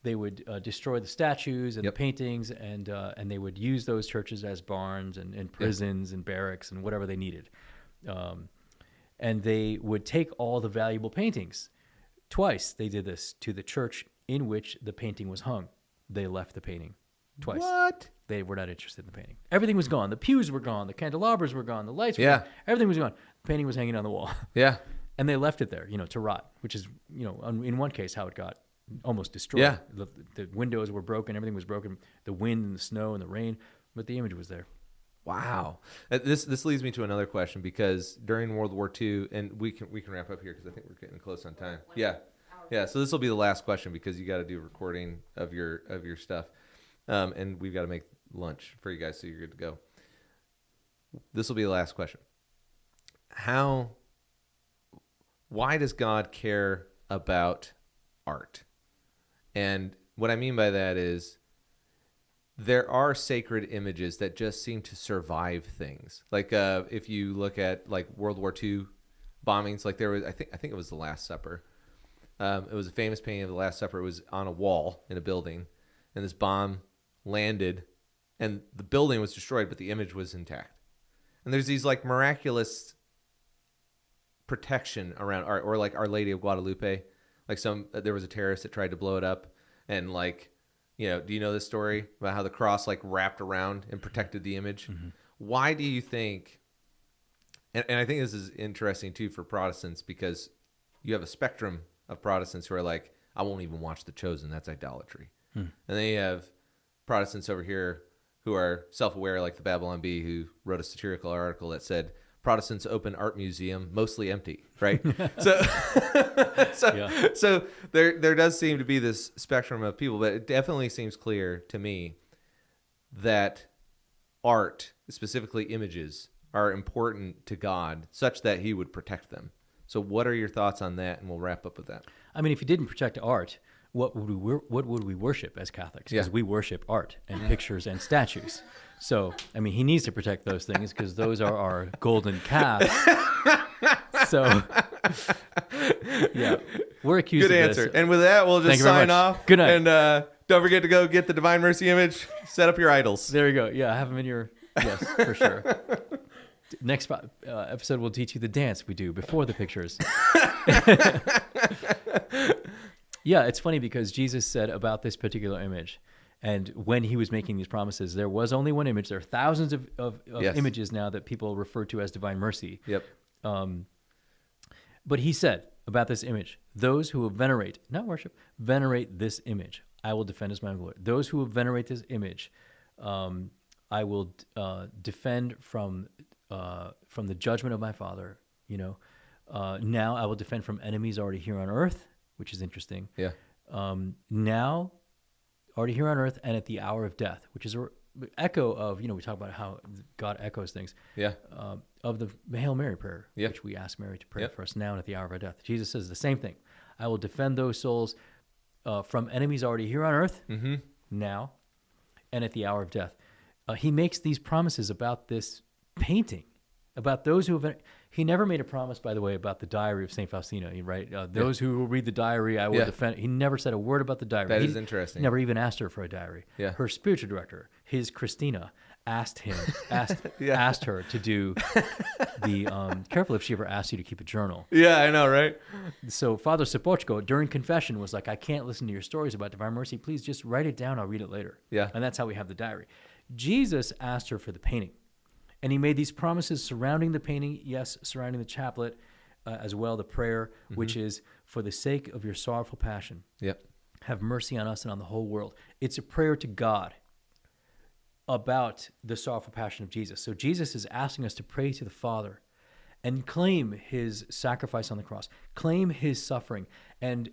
They would destroy the statues and the paintings, and they would use those churches as barns and prisons and barracks and whatever they needed. And they would take all the valuable paintings. Twice they did this to the church in which the painting was hung. They left the painting twice. What? They were not interested in the painting. Everything was gone. The pews were gone. The candelabras were gone. The lights were gone. Everything was gone. The painting was hanging on the wall. Yeah. And they left it there, to rot, which is, in one case how it got almost destroyed. Yeah. The windows were broken. Everything was broken. The wind and the snow and the rain, but the image was there. Wow. This leads me to another question, because during World War II, and we can wrap up here because I think we're getting close on time. Yeah. So this will be the last question, because you got to do recording of your stuff, and we've got to make lunch for you guys, so you're good to go. This will be the last question. Why does God care about art? And what I mean by that is, there are sacred images that just seem to survive things. Like if you look at like World War II bombings, like there was, I think it was the Last Supper. It was a famous painting of the Last Supper. It was on a wall in a building, and this bomb landed, and the building was destroyed, but the image was intact. And there's these like miraculous protection around art, or like Our Lady of Guadalupe. Like there was a terrorist that tried to blow it up, and like, do you know this story about how the cross like wrapped around and protected the image? Mm-hmm. Why do you think, and I think this is interesting too for Protestants, because you have a spectrum of Protestants who are like, I won't even watch The Chosen, that's idolatry. And then you have Protestants over here who are self-aware, like the Babylon Bee, who wrote a satirical article that said, Protestants open art museum, mostly empty, right? So there does seem to be this spectrum of people, but it definitely seems clear to me that art, specifically images, are important to God, such that he would protect them. So what are your thoughts on that? And we'll wrap up with that. I mean, if he didn't protect art, what would we worship as Catholics? Because we worship art and pictures and statues. So, I mean, he needs to protect those things because those are our golden calves. So, yeah, we're accused Good of answer. this. And with that, we'll just sign off. Good night. And don't forget to go get the Divine Mercy image, set up your idols. There you go. Yeah, have them in your, yes, for sure. Next episode, we'll teach you the dance we do before the pictures. Yeah, it's funny because Jesus said about this particular image, and when he was making these promises, there was only one image. There are thousands of images now that people refer to as Divine Mercy. Yep. But he said about this image, those who will venerate, not worship, venerate this image, I will defend as my glory. Those who will venerate this image, I will defend from the judgment of my Father. Now I will defend from enemies already here on earth, which is interesting. Yeah. Now, already here on earth, and at the hour of death, which is an echo of, we talk about how God echoes things. Yeah. Of the Hail Mary prayer, which we ask Mary to pray for us now and at the hour of our death. Jesus says the same thing. I will defend those souls from enemies already here on earth, now, and at the hour of death. He makes these promises about this painting, about those who have. He never made a promise, by the way, about the diary of St. Faustina, right? Those who will read the diary, I will defend. He never said a word about the diary. That is interesting. He never even asked her for a diary. Yeah. Her spiritual director, his Christina, asked her to do the, careful if she ever asked you to keep a journal. Yeah, I know, right? So Father Sapochko, during confession, was like, I can't listen to your stories about Divine Mercy. Please just write it down. I'll read it later. Yeah. And that's how we have the diary. Jesus asked her for the painting. And he made these promises surrounding the painting, yes, surrounding the chaplet, as well, the prayer, which is, for the sake of your sorrowful passion, have mercy on us and on the whole world. It's a prayer to God about the sorrowful passion of Jesus. So Jesus is asking us to pray to the Father and claim his sacrifice on the cross, claim his suffering, and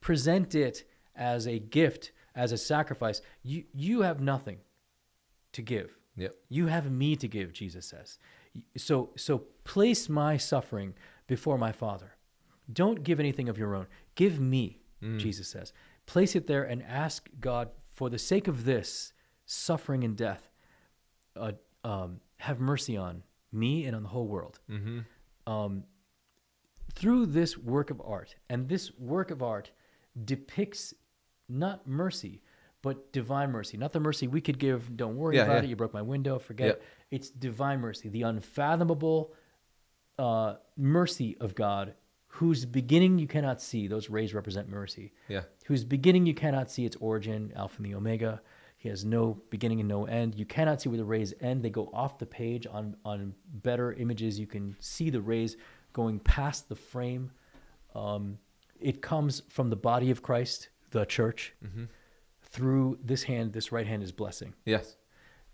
present it as a gift, as a sacrifice. You have nothing to give. Yep. You have me to give, Jesus says. So place my suffering before my Father. Don't give anything of your own. Give me, Jesus says. Place it there and ask God, for the sake of this suffering and death, have mercy on me and on the whole world. Mm-hmm. Through this work of art. And this work of art depicts not mercy, but divine mercy. Not the mercy we could give, don't worry about it, you broke my window, forget it. It's divine mercy, the unfathomable mercy of God, whose beginning you cannot see. Those rays represent mercy. Yeah. Whose beginning you cannot see, its origin, Alpha and the Omega. He has no beginning and no end. You cannot see where the rays end. They go off the page. On better images, you can see the rays going past the frame. It comes from the body of Christ, the church, through this hand. This right hand is blessing. Yes.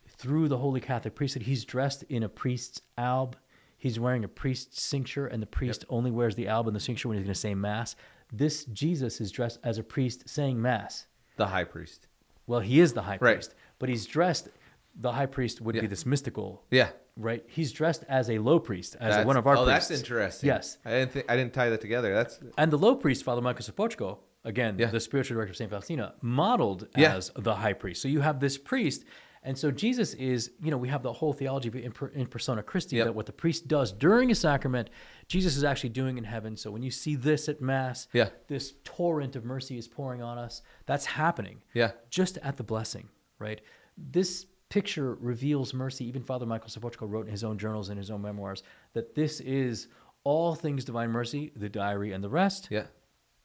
Through the Holy Catholic priesthood. He's dressed in a priest's alb. He's wearing a priest's cincture, and the priest only wears the alb and the cincture when he's going to say Mass. This Jesus is dressed as a priest saying Mass. The high priest. Well, he is the high Right. priest, but he's dressed. The high priest would be this mystical. Yeah. Right. He's dressed as a low priest, as one of our priests. That's interesting. Yes. I didn't tie that together. And the low priest, Father Michael Sopochko, again, the spiritual director of St. Faustina, modeled as the high priest. So you have this priest. And so Jesus is, we have the whole theology of in persona Christi, that what the priest does during a sacrament, Jesus is actually doing in heaven. So when you see this at Mass, this torrent of mercy is pouring on us. That's happening just at the blessing, right? This picture reveals mercy. Even Father Michael Sopochko wrote in his own journals and his own memoirs that this is all things divine mercy, the diary and the rest,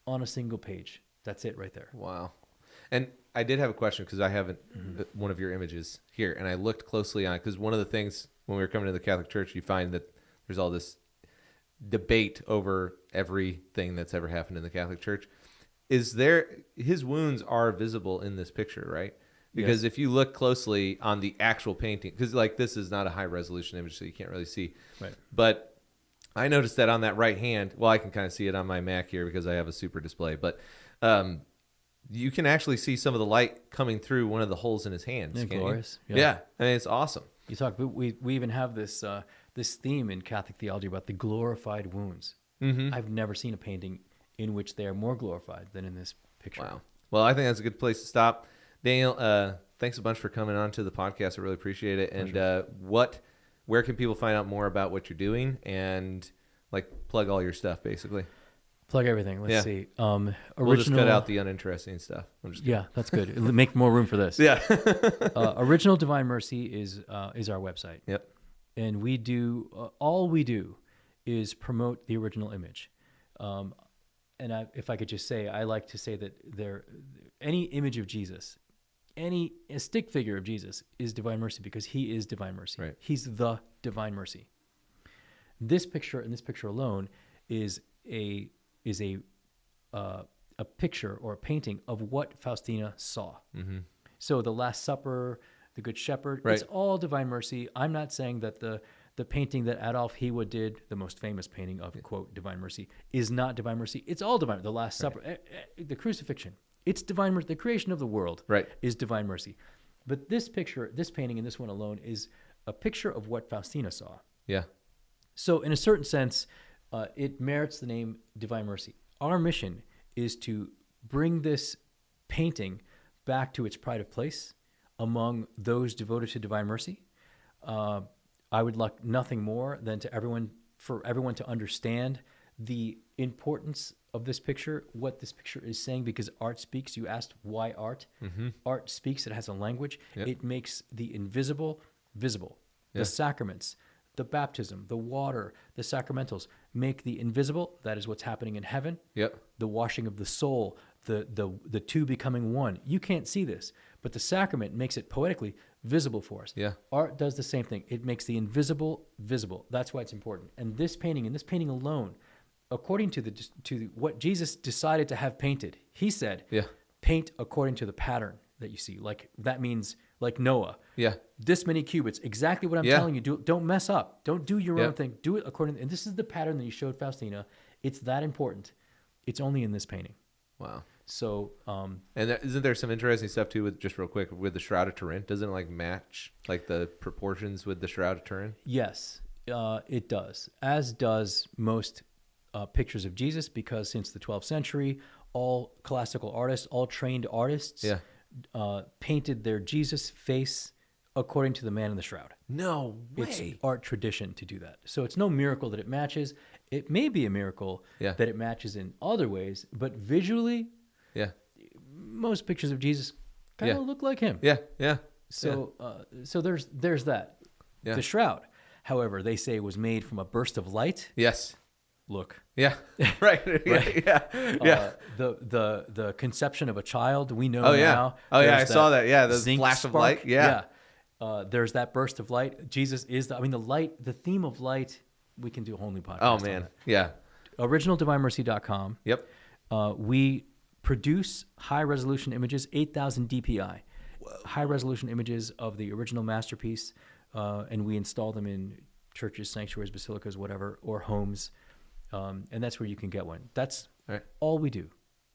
on a single page. That's it right there. Wow. And I did have a question because I haven't one of your images here, and I looked closely on it because one of the things when we were coming to the Catholic Church, you find that there's all this debate over everything that's ever happened in the Catholic Church. His wounds are visible in this picture, right? Because if you look closely on the actual painting, because this is not a high resolution image, so you can't really see. Right. But I noticed that on that right hand, well, I can kind of see it on my Mac here because I have a super display, but you can actually see some of the light coming through one of the holes in his hands. Glorious. Yeah. I mean, it's awesome. You talk. We even have this this theme in Catholic theology about the glorified wounds. Mm-hmm. I've never seen a painting in which they are more glorified than in this picture. Wow. Well, I think that's a good place to stop. Daniel, thanks a bunch for coming on to the podcast. I really appreciate it. And where can people find out more about what you're doing and plug all your stuff, basically? Plug everything. Let's see. We'll just cut out the uninteresting stuff. I'm just kidding. Yeah, that's good. It'll make more room for this. Yeah. Original Divine Mercy is our website. Yep. And we do all we do is promote the original image. If I could just say, I like to say that any image of Jesus, a stick figure of Jesus is Divine Mercy because he is Divine Mercy. Right. He's the Divine Mercy. This picture and this picture alone is a picture or a painting of what Faustina saw. Mm-hmm. So the Last Supper, the Good Shepherd, it's all Divine Mercy. I'm not saying that the painting that Adolf Hewa did, the most famous painting of, quote, Divine Mercy, is not Divine Mercy. It's all Divine. The Last Supper, the crucifixion, it's Divine Mercy. The creation of the world is Divine Mercy. But this picture, this painting and this one alone is a picture of what Faustina saw. Yeah. So in a certain sense, it merits the name Divine Mercy. Our mission is to bring this painting back to its pride of place among those devoted to Divine Mercy. I would like nothing more than for everyone to understand the importance of this picture, what this picture is saying, because art speaks. You asked why art. Mm-hmm. Art speaks. It has a language. Yep. It makes the invisible visible. Yeah. The sacraments, the baptism, the water, the sacramentals make the invisible. That is what's happening in heaven. Yep. The washing of the soul, the two becoming one. You can't see this, but the sacrament makes it poetically visible for us. Yeah. Art does the same thing. It makes the invisible visible. That's why it's important. And this painting alone, according to what Jesus decided to have painted, he said, paint according to the pattern that you see. Like that means like Noah. Yeah. This many cubits. Exactly what I'm telling you. Don't mess up. Don't do your own thing. Do it according. And this is the pattern that you showed Faustina. It's that important. It's only in this painting. Wow. So, isn't there some interesting stuff too with, just real quick, with the Shroud of Turin? Doesn't it match the proportions with the Shroud of Turin? Yes, it does. As does most pictures of Jesus, because since the 12th century, all classical artists, all trained artists, painted their Jesus face according to the man in the shroud. No way. It's art tradition to do that. So it's no miracle that it matches. It may be a miracle that it matches in other ways, but visually, most pictures of Jesus kind of look like him. So so there's that. The shroud, however, they say was made from a burst of light. Yes. Look. Yeah. Right. The conception of a child, we know now. I saw that. Yeah, the flash of light. There's that burst of light. Jesus is the light, the theme of light. We can do a whole new podcast. Oh, man. On that. Yeah. OriginalDivineMercy.com. Yep. We produce high-resolution images, 8,000 DPI. High-resolution images of the original masterpiece, and we install them in churches, sanctuaries, basilicas, whatever, or homes, and that's where you can get one. That's all we do.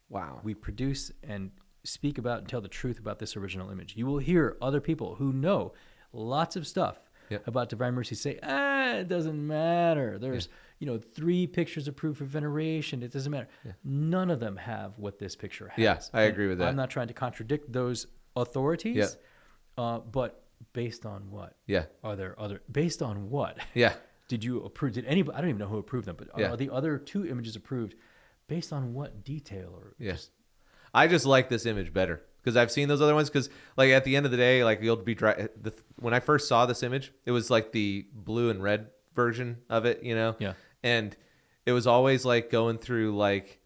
Wow. We produce and speak about and tell the truth about this original image. You will hear other people who know lots of stuff about Divine Mercy say, it doesn't matter. There's 3 pictures approved for veneration. It doesn't matter. None of them have what this picture has. Yeah, I agree with that. I'm not trying to contradict those authorities, but based on what? Yeah. Are there other, based on what? Yeah. Did you approve, did anybody, I don't even know who approved them, but are the other 2 images approved based on what detail? Or I just like this image better because I've seen those other ones. Because like at the end of the day, like you'll be dry. When I first saw this image, it was like the blue and red version of it, and it was always like going through like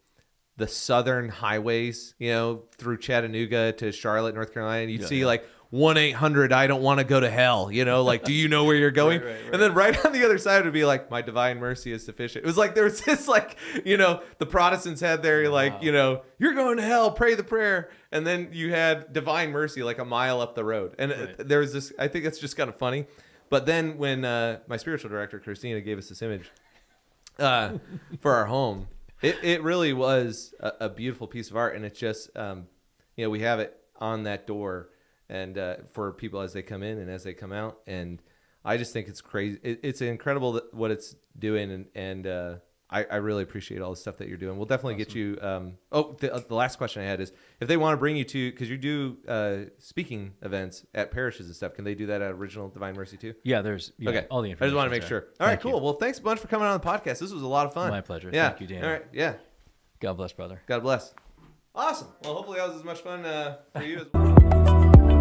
the southern highways, through Chattanooga to Charlotte, North Carolina, and you'd see like 1-800 I don't want to go to hell, like, do you know where you're going? Right. And then right on the other side would be like, my divine mercy is sufficient. It was like there was this like, the Protestants had their like, you're going to hell, pray the prayer. And then you had divine mercy like a mile up the road. And there was this, I think it's just kind of funny. But then when my spiritual director, Christina, gave us this image for our home, it really was a beautiful piece of art. And it's just, we have it on that door and for people as they come in and as they come out. And I just think it's crazy. It's incredible what it's doing. And I really appreciate all the stuff that you're doing. We'll definitely get you. The last question I had is if they want to bring you to, because you do speaking events at parishes and stuff, can they do that at Original Divine Mercy too? Yeah, there's all the information. I just want to make sure. All right, cool. Well, thanks a bunch for coming on the podcast. This was a lot of fun. My pleasure. Yeah. Thank you, Dan. All right. Yeah. God bless, brother. God bless. Awesome. Well, hopefully that was as much fun for you as well.